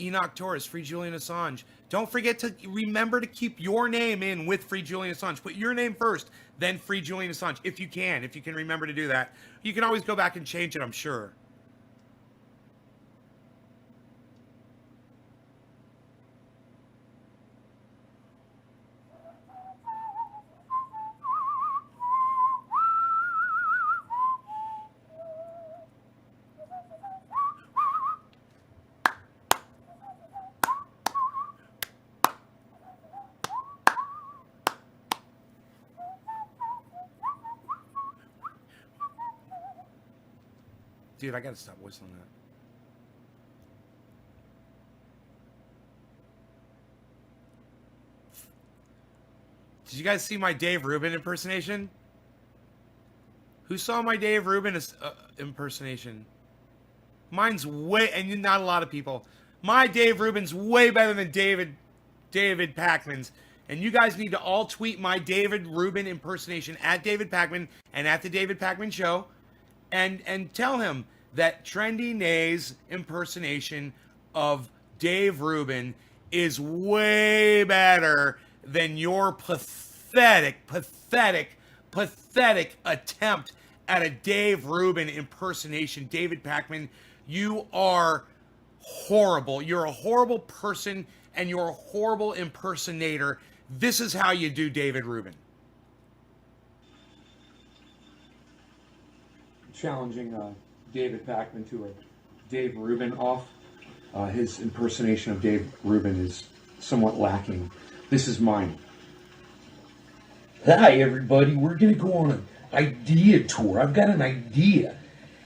Enoch Torres, free Julian Assange. Don't forget to remember to keep your name in with free Julian Assange. Put your name first, then free Julian Assange, if you can remember to do that. You can always go back and change it, I'm sure. Dude, I gotta stop whistling that. Did you guys see my Dave Rubin impersonation? Who saw my Dave Rubin impersonation? Mine's way, and not a lot of people. My Dave Rubin's way better than David Pakman's. And you guys need to all tweet my David Rubin impersonation at David Pakman and at the David Pakman Show. And tell him that Trendy Nay's impersonation of Dave Rubin is way better than your pathetic attempt at a Dave Rubin impersonation. David Pakman, you are horrible. You're a horrible person and you're a horrible impersonator. This is how you do David Rubin. Challenging David Pakman to a Dave Rubin off. His impersonation of Dave Rubin is somewhat lacking. This is mine. Hi, everybody. We're going to go on an idea tour. I've got an idea.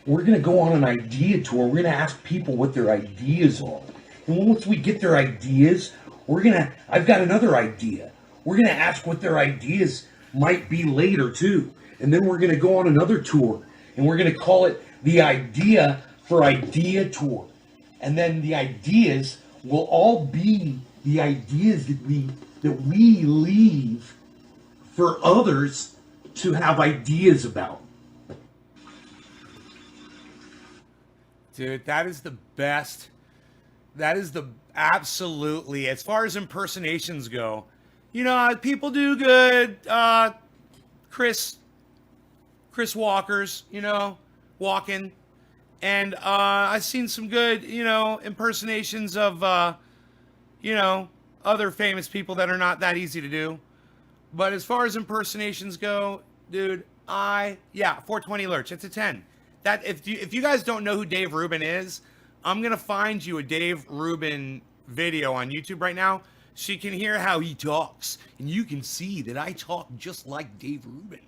We're going to go on an idea tour. We're going to ask people what their ideas are. And once we get their ideas, I've got another idea. We're going to ask what their ideas might be later, too. And then we're going to go on another tour. And we're going to call it the Idea for Idea Tour. And then the ideas will all be the ideas that we leave for others to have ideas about. Dude, that is the best. That is the absolutely, as far as impersonations go, you know, people do good. Chris Walker's, you know, walking. And I've seen some good, you know, impersonations of, you know, other famous people that are not that easy to do. But as far as impersonations go, dude, 420 Lurch, it's a 10. That if you guys don't know who Dave Rubin is, I'm gonna find you a Dave Rubin video on YouTube right now, so you can hear how he talks, and you can see that I talk just like Dave Rubin.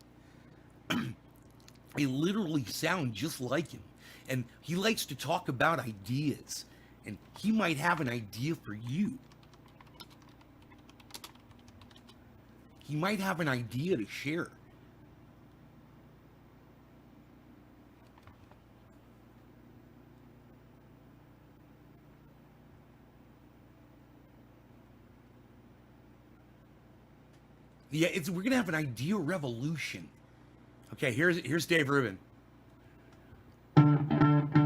I literally sound just like him, and he likes to talk about ideas, and he might have an idea for you. He might have an idea to share. Yeah, we're gonna have an idea revolution. Okay, here's Dave Rubin.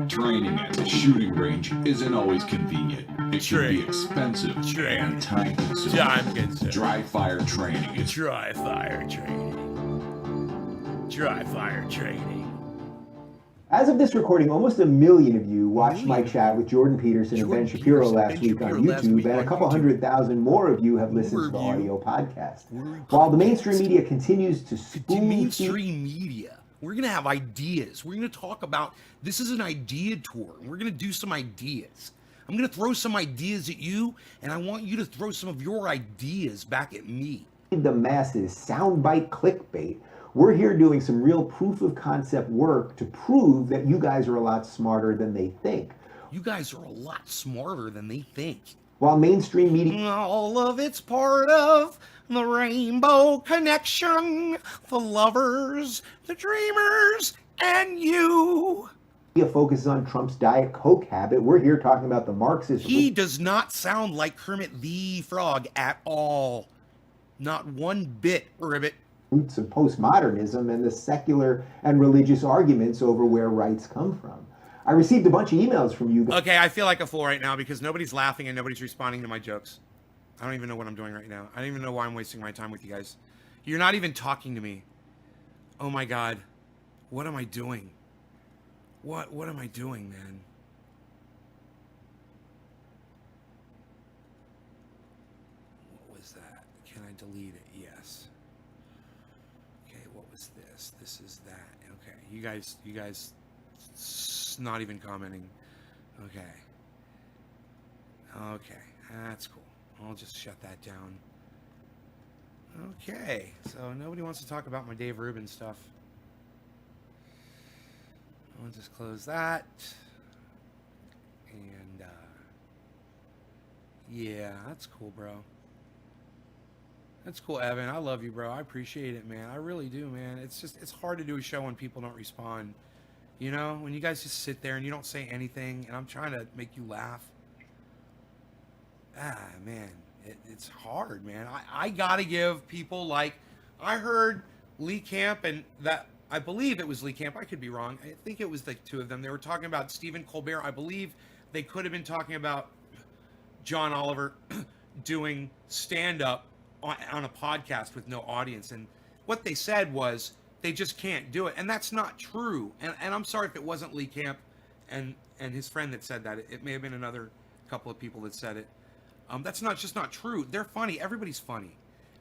Training at the shooting range isn't always convenient. It can be expensive and time-consuming. Dry fire training is Dry fire training. As of this recording, almost 1 million of you watched my chat with Jordan Peterson and Ben Shapiro last week on YouTube, and a couple 100,000 more of you have listened to the audio podcast. While the mainstream media continues to mainstream media, we're going to have ideas. We're going to talk about, this is an idea tour. We're going to do some ideas. I'm going to throw some ideas at you, and I want you to throw some of your ideas back at me. The masses, soundbite clickbait. We're here doing some real proof of concept work to prove that you guys are a lot smarter than they think. You guys are a lot smarter than they think. While mainstream media... All of it's part of the rainbow connection. The lovers, the dreamers, and you. Focuses on Trump's Diet Coke habit. We're here talking about the Marxist... He does not sound like Kermit the Frog at all. Not one bit, Ribbit. roots of postmodernism and the secular and religious arguments over where rights come from. I received a bunch of emails from you guys. Okay, I feel like a fool right now because nobody's laughing and nobody's responding to my jokes. I don't even know what I'm doing right now. I don't even know why I'm wasting my time with you guys. You're not even talking to me. Oh my God. What am I doing? What am I doing, man? What was that? Can I delete it? Yes. Okay, what was this? This is that. Okay, you guys not even commenting. Okay. Okay, that's cool. I'll just shut that down. Okay, so nobody wants to talk about my Dave Rubin stuff. I'll just close that. And, yeah, that's cool, bro. That's cool, Evan. I love you, bro. I appreciate it, man. I really do, man. It's hard to do a show when people don't respond. You know, when you guys just sit there and you don't say anything, and I'm trying to make you laugh. Ah, man, it's hard, man. I gotta give people, like, I heard Lee Camp, and that, I believe it was Lee Camp. I could be wrong. I think it was the two of them. They were talking about Stephen Colbert. I believe they could have been talking about John Oliver doing stand-up on a podcast with no audience. And what they said was, they just can't do it. And that's not true. And I'm sorry if it wasn't Lee Camp and his friend that said that. It may have been another couple of people that said it. That's just not true. They're funny. Everybody's funny.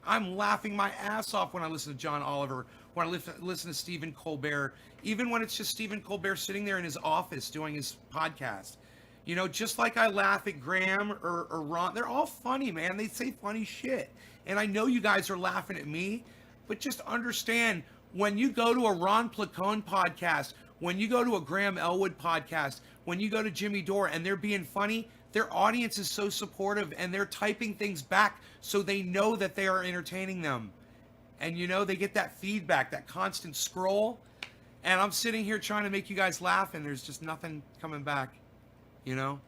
I'm laughing my ass off when I listen to John Oliver, when I listen to Stephen Colbert, even when it's just Stephen Colbert sitting there in his office doing his podcast. You know, just like I laugh at Graham or Ron. They're all funny, man. They say funny shit. And I know you guys are laughing at me, but just understand, when you go to a Ron Placone podcast, when you go to a Graham Elwood podcast, when you go to Jimmy Dore and they're being funny, their audience is so supportive and they're typing things back so they know that they are entertaining them. And you know, they get that feedback, that constant scroll. And I'm sitting here trying to make you guys laugh and there's just nothing coming back, you know?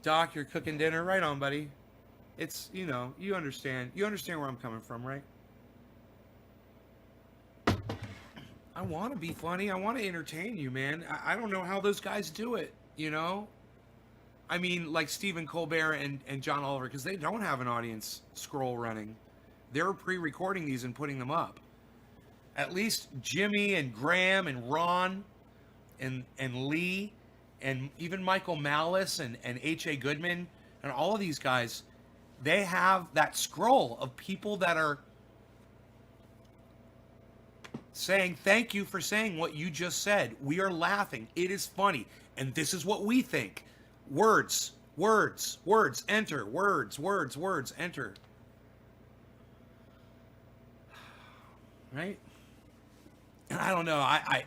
Doc, you're cooking dinner. Right on, buddy. It's, you know, you understand where I'm coming from, right? I want to be funny. I want to entertain you, man. I don't know how those guys do it, you know? I mean, like Stephen Colbert and John Oliver, because they don't have an audience scroll running. They're pre-recording these and putting them up. At least Jimmy and Graham and Ron and Lee and even Michael Malice and H.A. Goodman and all of these guys, they have that scroll of people that are saying, thank you for saying what you just said. We are laughing. It is funny. And this is what we think. Words, words, words, enter. Words, words, words, enter. Right? And I don't know. I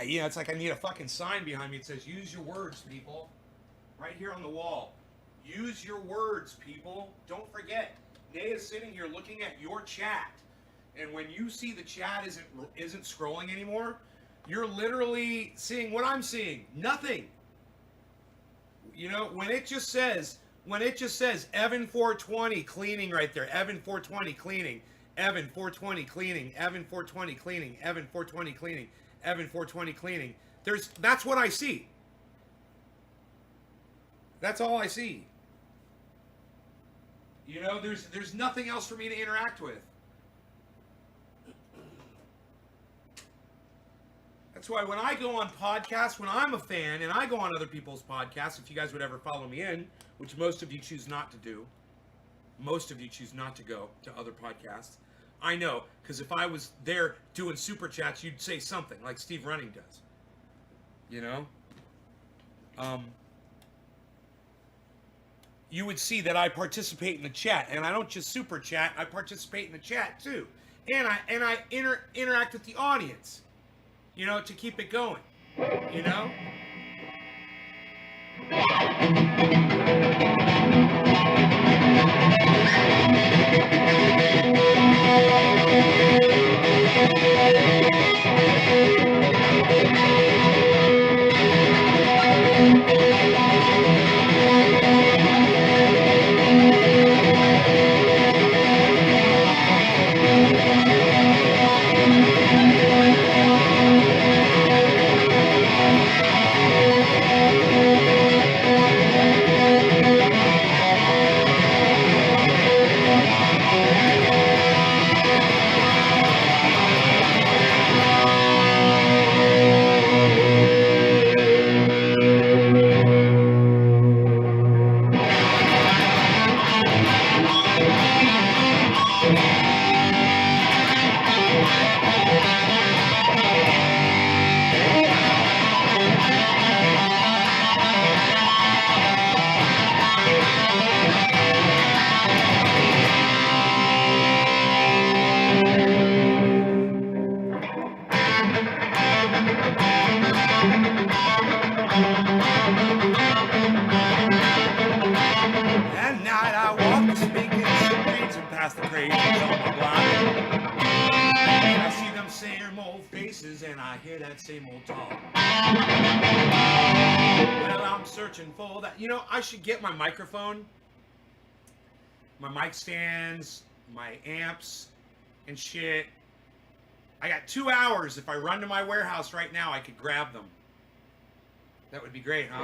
you know, it's like I need a fucking sign behind me that says, use your words, people. Right here on the wall. Use your words, people. Don't forget, Naya's sitting here looking at your chat. And when you see the chat isn't scrolling anymore, you're literally seeing what I'm seeing. Nothing. You know, when it just says Evan 420 cleaning right there. Evan 420 cleaning. Evan 420 cleaning. Evan 420 cleaning. Evan 420 cleaning. Evan 420 cleaning. That's what I see. That's all I see. You know, there's nothing else for me to interact with. That's why when I go on podcasts, when I'm a fan and I go on other people's podcasts, if you guys would ever follow me in, which most of you choose not to do, most of you choose not to go to other podcasts. I know, because if I was there doing super chats, you'd say something like Steve Running does. You know? You would see that I participate in the chat, and I don't just super chat, I participate in the chat too. And I interact with the audience, you know, to keep it going, you know? past the crazies on my block. And I see them same old faces and I hear that same old talk. Well, I'm searching for that. You know, I should get my microphone, my mic stands, my amps, and shit. I got 2 hours. If I run to my warehouse right now, I could grab them. That would be great, huh?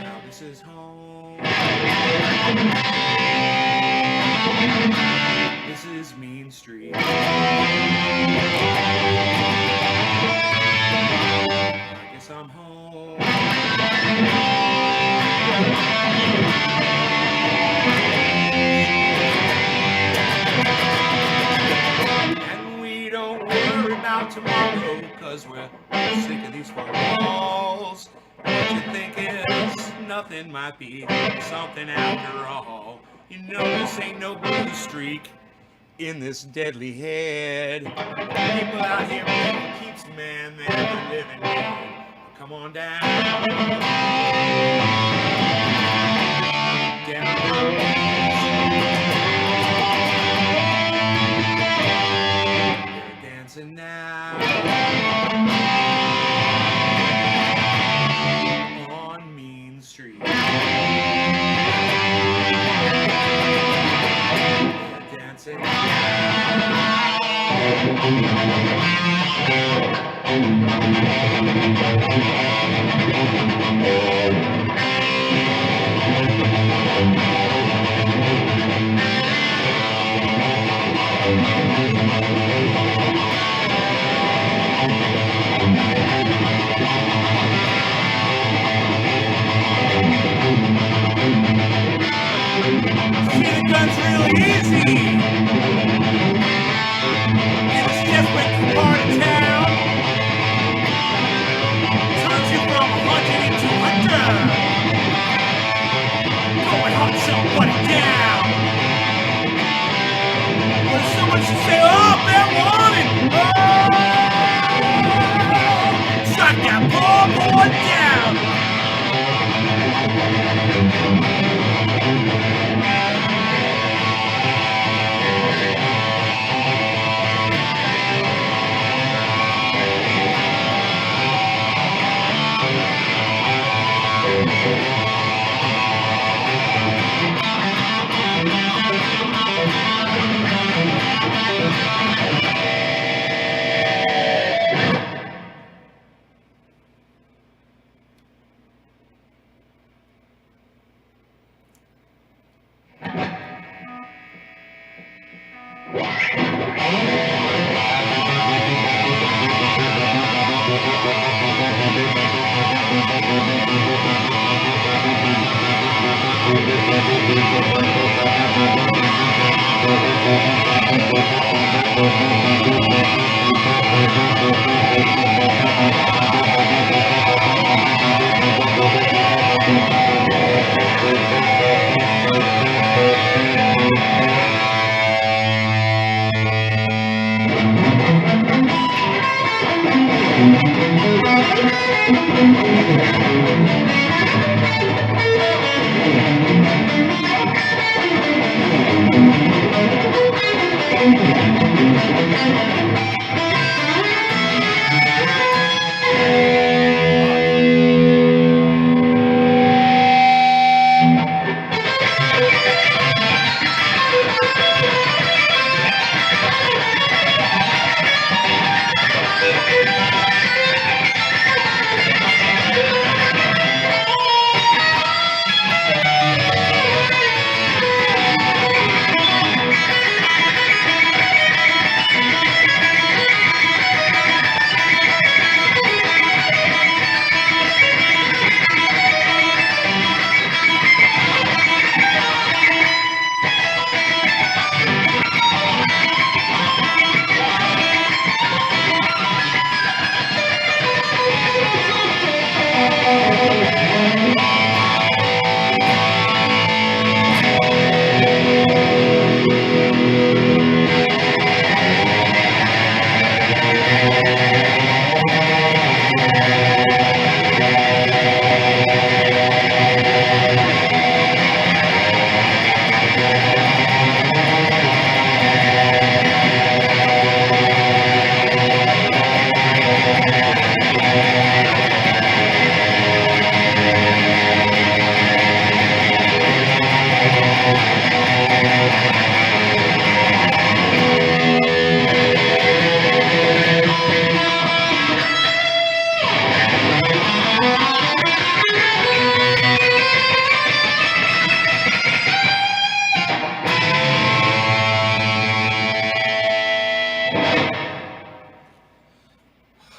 Now this is home. This is Mean Street. I guess I'm home. And we don't worry about tomorrow, cause we're sick of these four walls. What you think is nothing might be something after all. You know this ain't no blue streak in this deadly head. People out here making keeps, man, they're living dead. Come on down. Down the They're dancing now. On Mean Street. They're dancing See, the gun's really easy. It's just when you part of town turns you from 100 into 100. Go and hunt somebody down. But someone should say, oh, they're wanted. Oh, shut that poor boy down.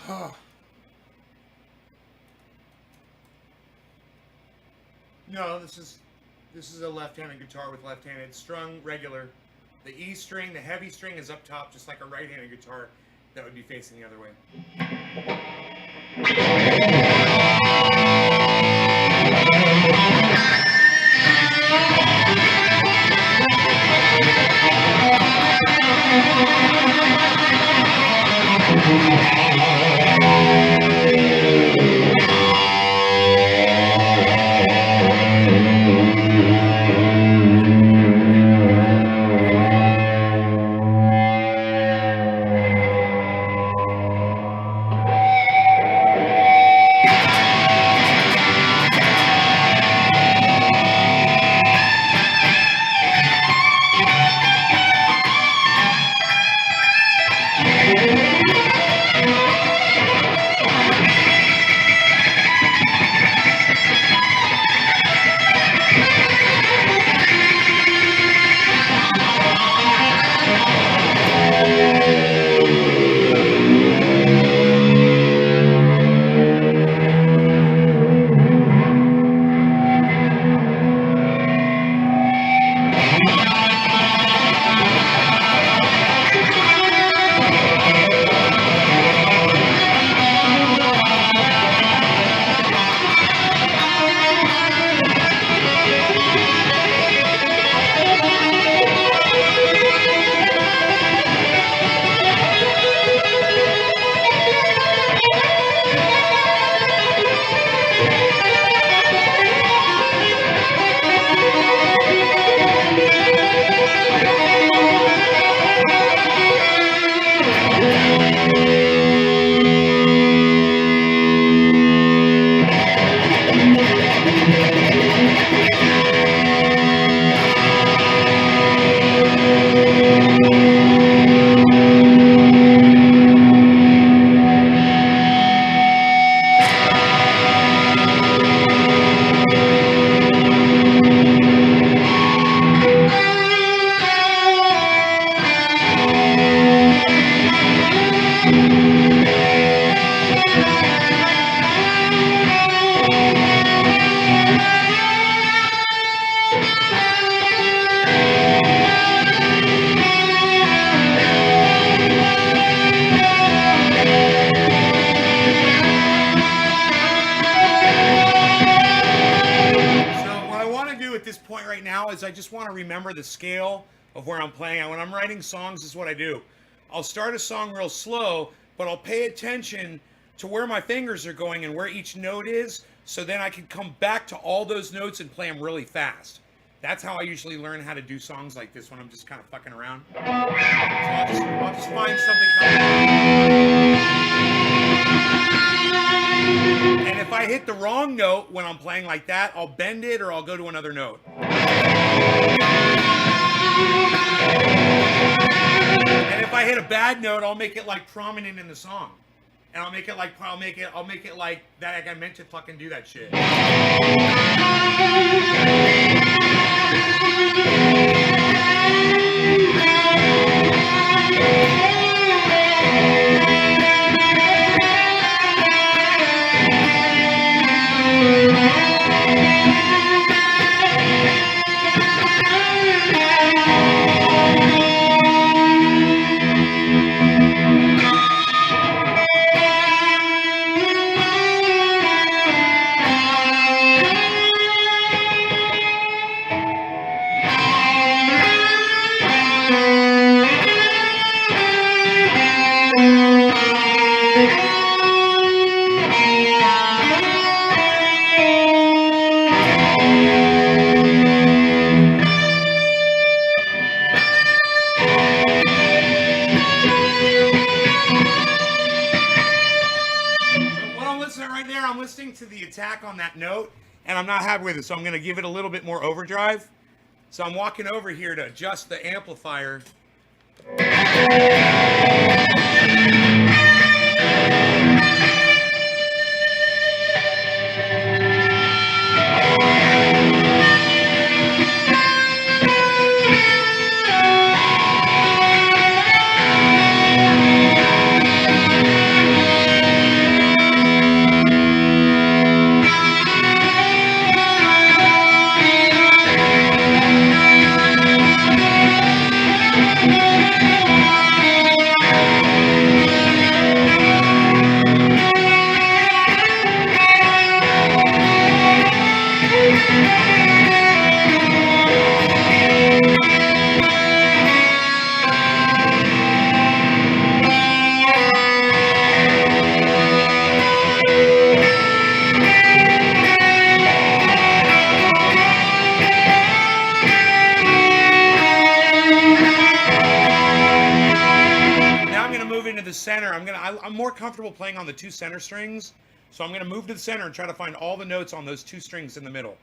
No, this is a left-handed guitar with left-handed strung regular. The E string, the heavy string is up top, just like a right-handed guitar that would be facing the other way. I just want to remember the scale of where I'm playing. When I'm writing songs, this is what I do. I'll start a song real slow, but I'll pay attention to where my fingers are going and where each note is, so then I can come back to all those notes and play them really fast. That's how I usually learn how to do songs like this when I'm just kind of fucking around. So I'll just find something and if I hit the wrong note when I'm playing like that, I'll bend it or I'll go to another note. And if I hit a bad note, I'll make it like prominent in the song. And I'll make it like that, like I meant to fucking do that shit. To the attack on that note, and I'm not happy with it, so I'm going to give it a little bit more overdrive. So I'm walking over here to adjust the amplifier. I'm more comfortable playing on the 2 center strings. So I'm going to move to the center and try to find all the notes on those 2 strings in the middle.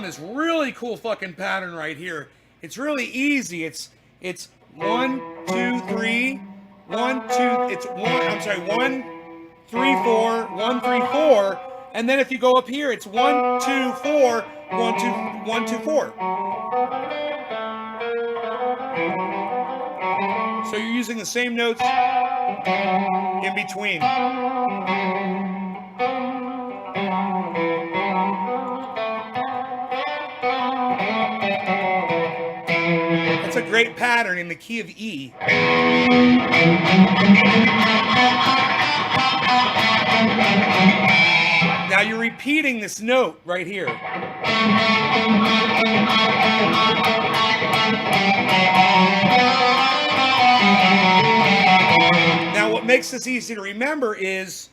This really cool fucking pattern right here. It's really easy. It's 1, 2, 3, 1, 2. It's 1. I'm sorry, 1, 3, 4, 1, 3, 4, and then if you go up here, it's 1, 2, 4, 1, 2, 1, 2, 4. So you're using the same notes in between. It's a great pattern in the key of E. Now you're repeating this note right here. Now what makes this easy to remember is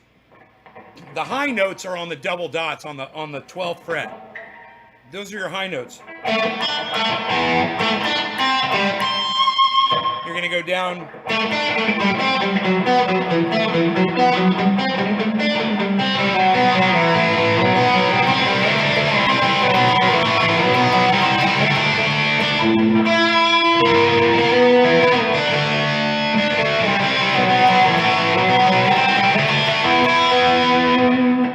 the high notes are on the double dots on the 12th fret. Those are your high notes. You're going to go down.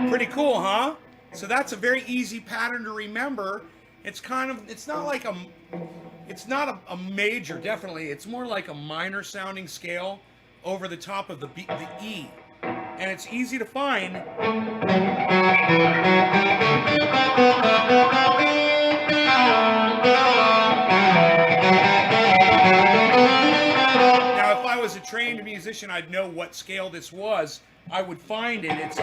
Pretty cool, huh? So that's a very easy pattern to remember. It's not like it's not a major, definitely. It's more like a minor sounding scale over the top of the E. And it's easy to find. Now, if I was a trained musician, I'd know what scale this was. I would find it. It's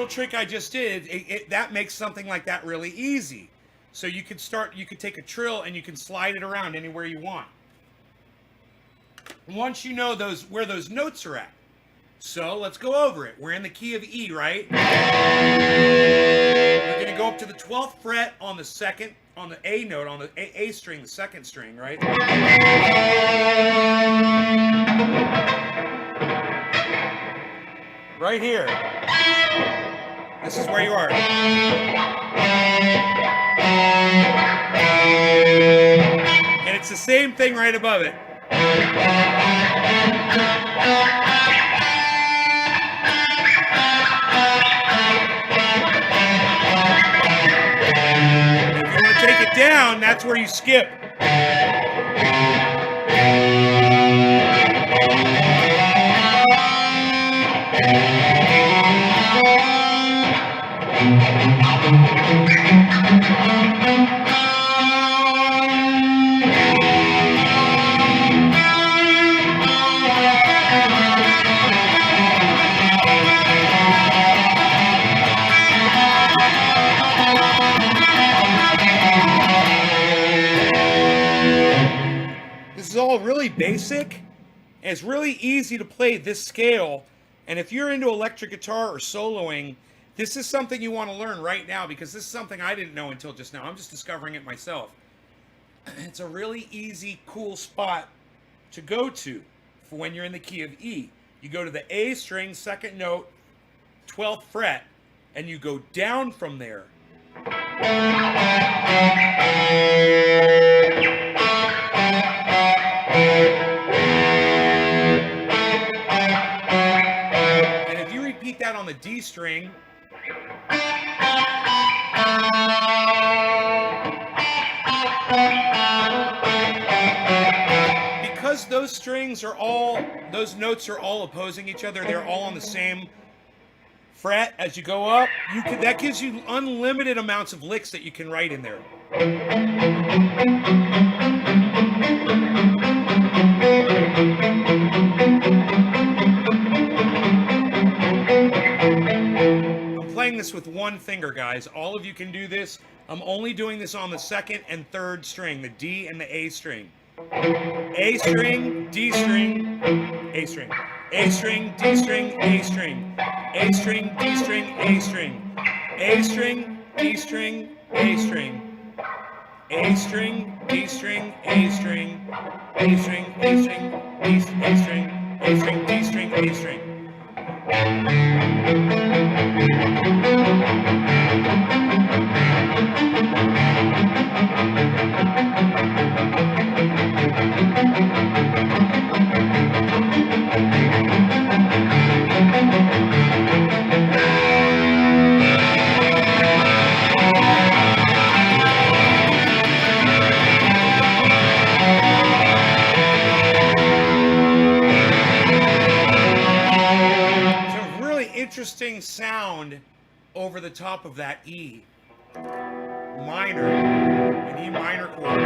trick I just did, that makes something like that really easy. So you could take a trill and you can slide it around anywhere you want. Once you know where those notes are at. So let's go over it. We're in the key of E, right? You're going to go up to the 12th fret on the A note, on the A string, the second string, right? Right here. This is where you are. And it's the same thing right above it. If you want to take it down, that's where you skip. all really basic, and it's really easy to play this scale. And if you're into electric guitar or soloing, this is something you want to learn right now, because this is something I didn't know until just now. I'm just discovering it myself. It's a really easy, cool spot to go to for when you're in the key of E. You go to the A string, second note, 12th fret, and you go down from there. And if you repeat that on the D string, because those notes are all opposing each other, they're all on the same fret as you go up, that gives you unlimited amounts of licks that you can write in there. I'm playing this with one finger, guys. All of you can do this. I'm only doing this on the second and third string, the D and the A string. A string, D string, A string. A string, D string, A string. A string, D string, A string. A string, D string, A string. A string, D string, A string. A string, A string, D string, A string. A string, D string, A string. Interesting sound over the top of that E minor, an E minor chord.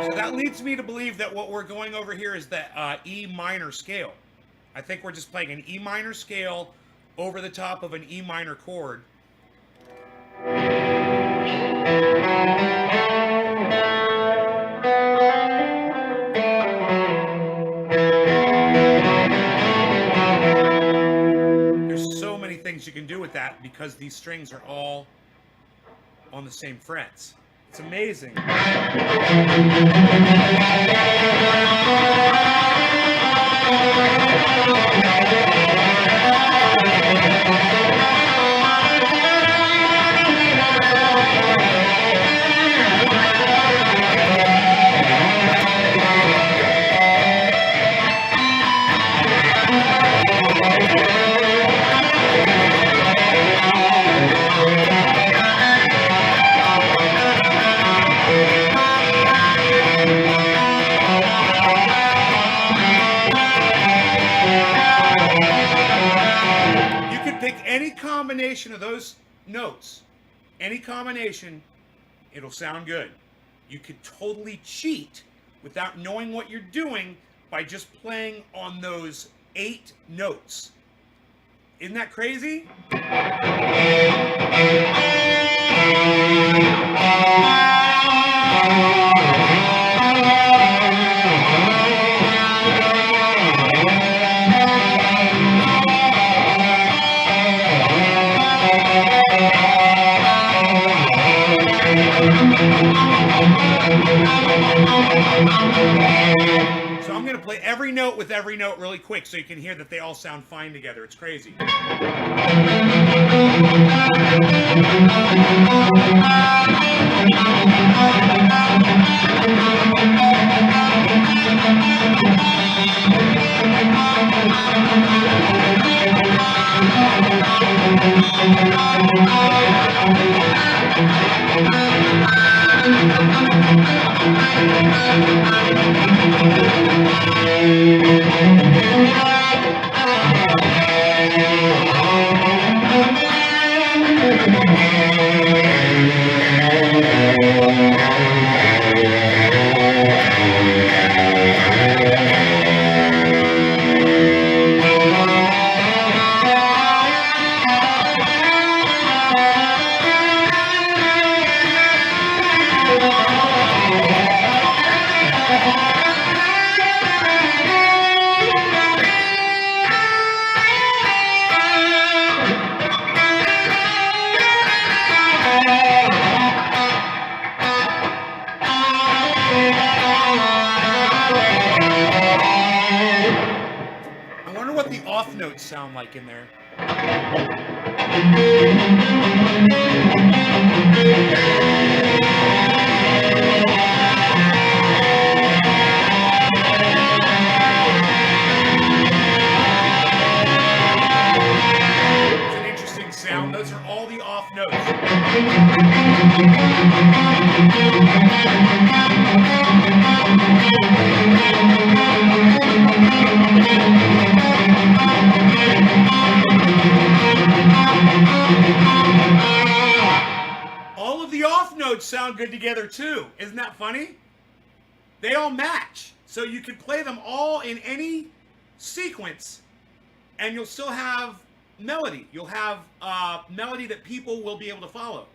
So that leads me to believe that what we're going over here is the E minor scale. I think we're just playing an E minor scale over the top of an E minor chord. Things you can do with that because these strings are all on the same frets. It's amazing. Combination of those notes, any combination, it'll sound good. You could totally cheat without knowing what you're doing by just playing on those 8 notes. Isn't that crazy? So I'm going to play every note with every note really quick so you can hear that they all sound fine together. It's crazy. off notes sound like in there? It's an interesting sound. Those are all the off notes. All of the off notes sound good together too. Isn't that funny? They all match. So you can play them all in any sequence and you'll still have melody. You'll have melody that people will be able to follow.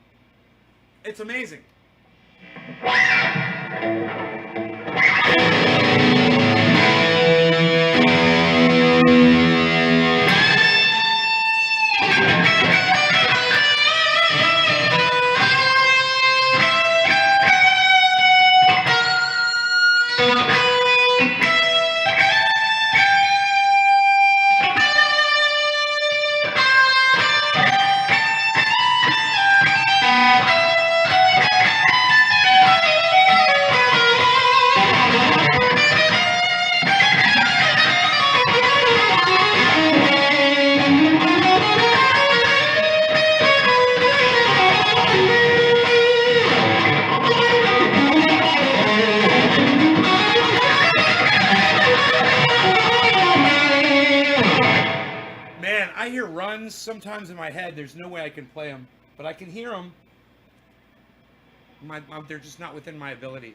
It's amazing. Sometimes in my head, there's no way I can play them, but I can hear them. They're just not within my ability.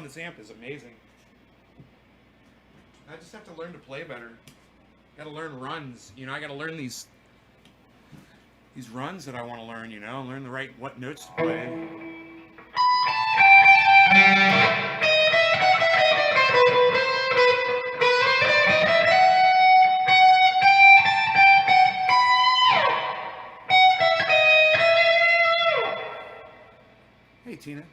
This amp is amazing. I just have to learn to play better. Gotta learn runs. You know, I gotta learn these runs that I want to learn, you know, learn what notes to play. Hey, Tina.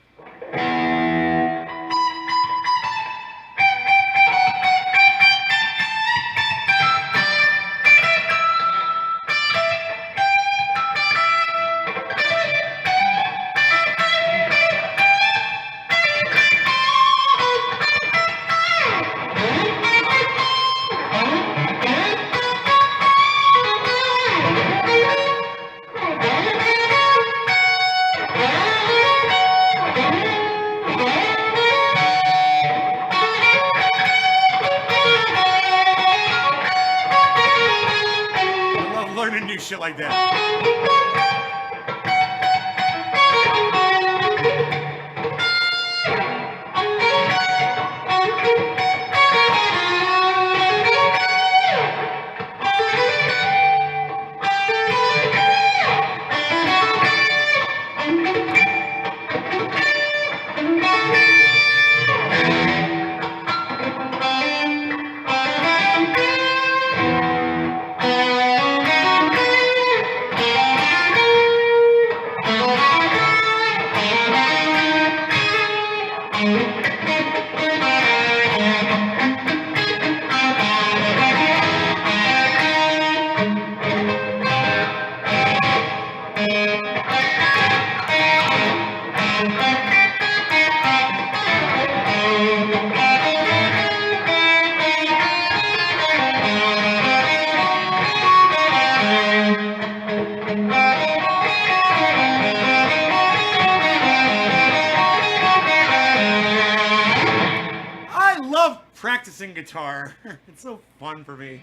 shit like that. Practicing guitar. It's so fun for me.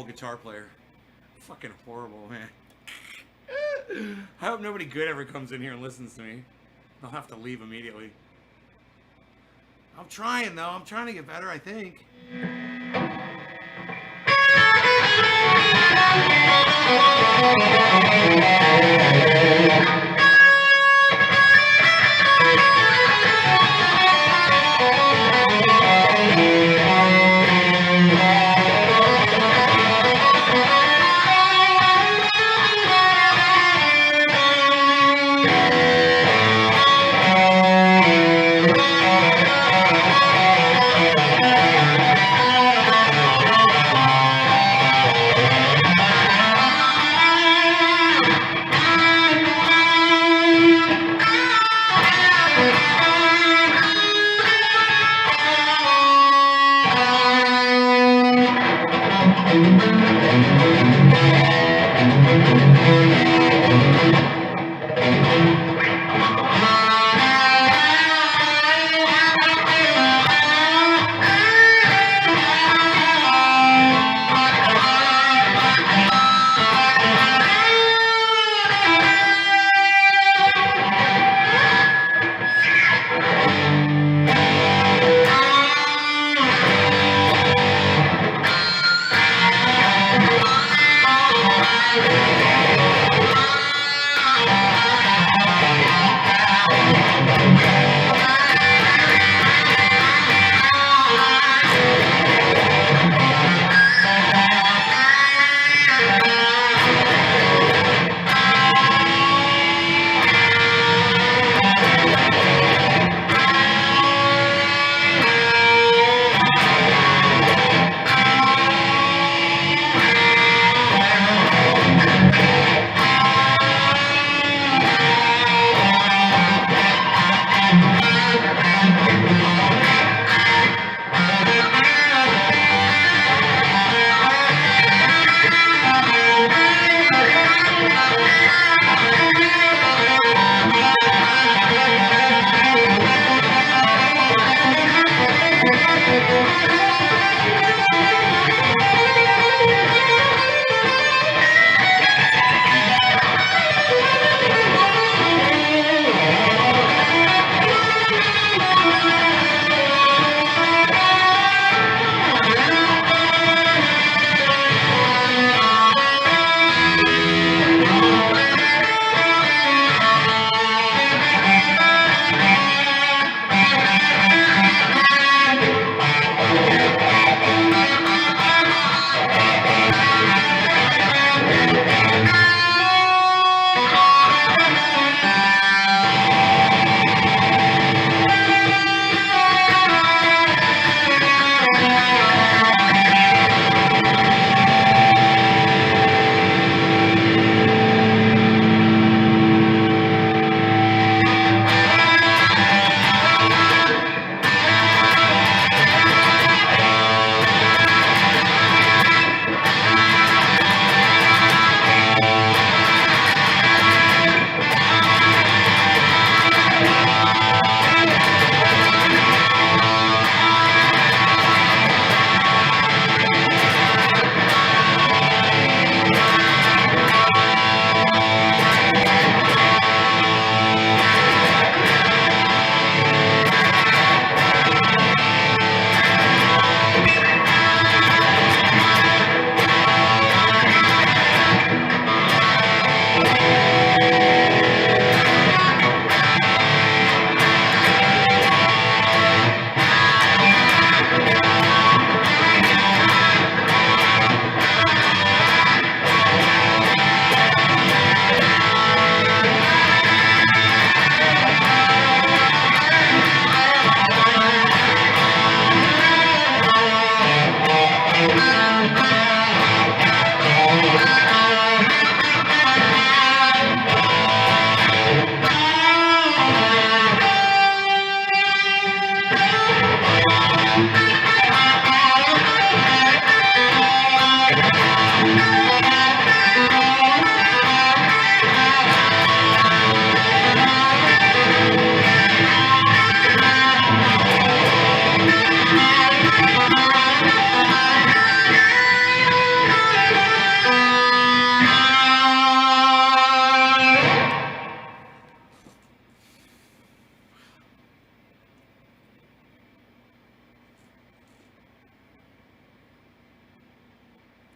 Guitar player. Fucking horrible, man. I hope nobody good ever comes in here and listens to me. I'll have to leave immediately. I'm trying, though. I'm trying to get better, I think.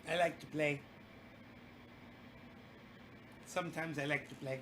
I like to play. Sometimes I like to play.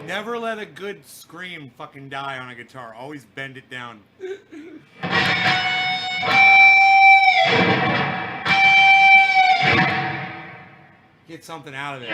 Never let a good scream fucking die on a guitar. Always bend it down. Get something out of it.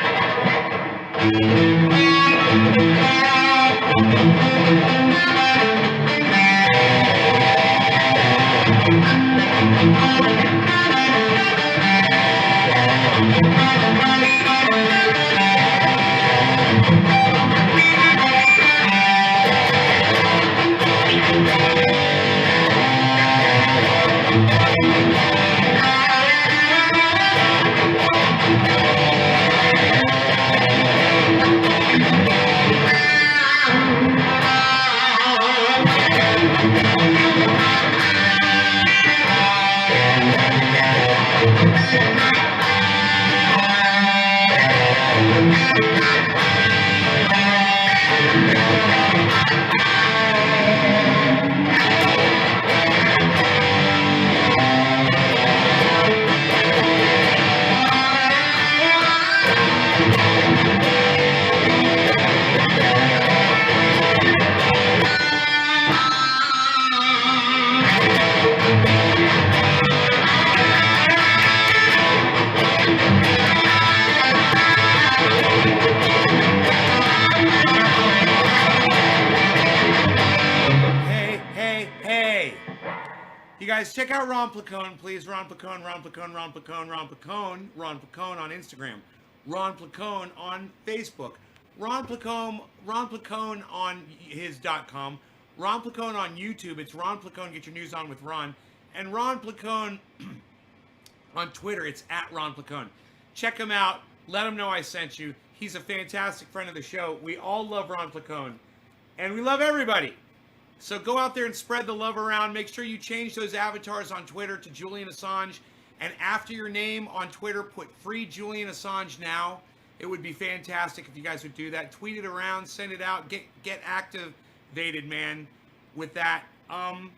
Guys, check out Ron Placone, please. Ron Placone on Instagram. Ron Placone on Facebook. Ron Placone on his.com. Ron Placone on YouTube. It's Ron Placone. Get your news on with Ron. And Ron Placone on Twitter. It's at Ron Placone. Check him out. Let him know I sent you. He's a fantastic friend of the show. We all love Ron Placone. And we love everybody. So go out there and spread the love around. Make sure you change those avatars on Twitter to Julian Assange. And after your name on Twitter, put free Julian Assange now. It would be fantastic if you guys would do that. Tweet it around, send it out, get activated, man, with that. And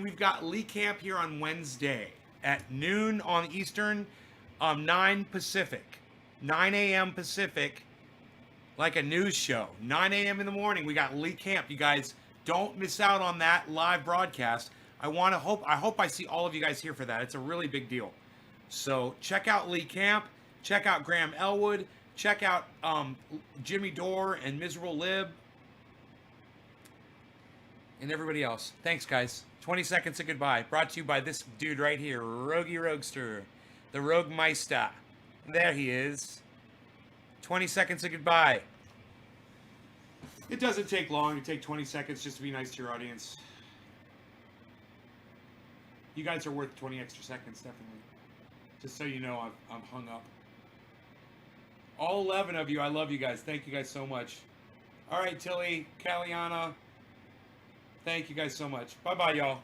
we've got Lee Camp here on Wednesday at noon on Eastern, 9 Pacific, 9 a.m. Pacific. Like a news show, 9 a.m. in the morning. We got Lee Camp. You guys don't miss out on that live broadcast. I hope I see all of you guys here for that. It's a really big deal. So check out Lee Camp. Check out Graham Elwood. Check out Jimmy Dore and Miserable Lib. And everybody else. Thanks, guys. 20 seconds of goodbye. Brought to you by this dude right here, Rogie Roguester, the Rogue Meister. There he is. 20 seconds of goodbye. It doesn't take long. It takes 20 seconds just to be nice to your audience. You guys are worth 20 extra seconds, definitely. Just so you know, I'm hung up. All 11 of you, I love you guys. Thank you guys so much. All right, Tilly, Caliana. Thank you guys so much. Bye-bye, y'all.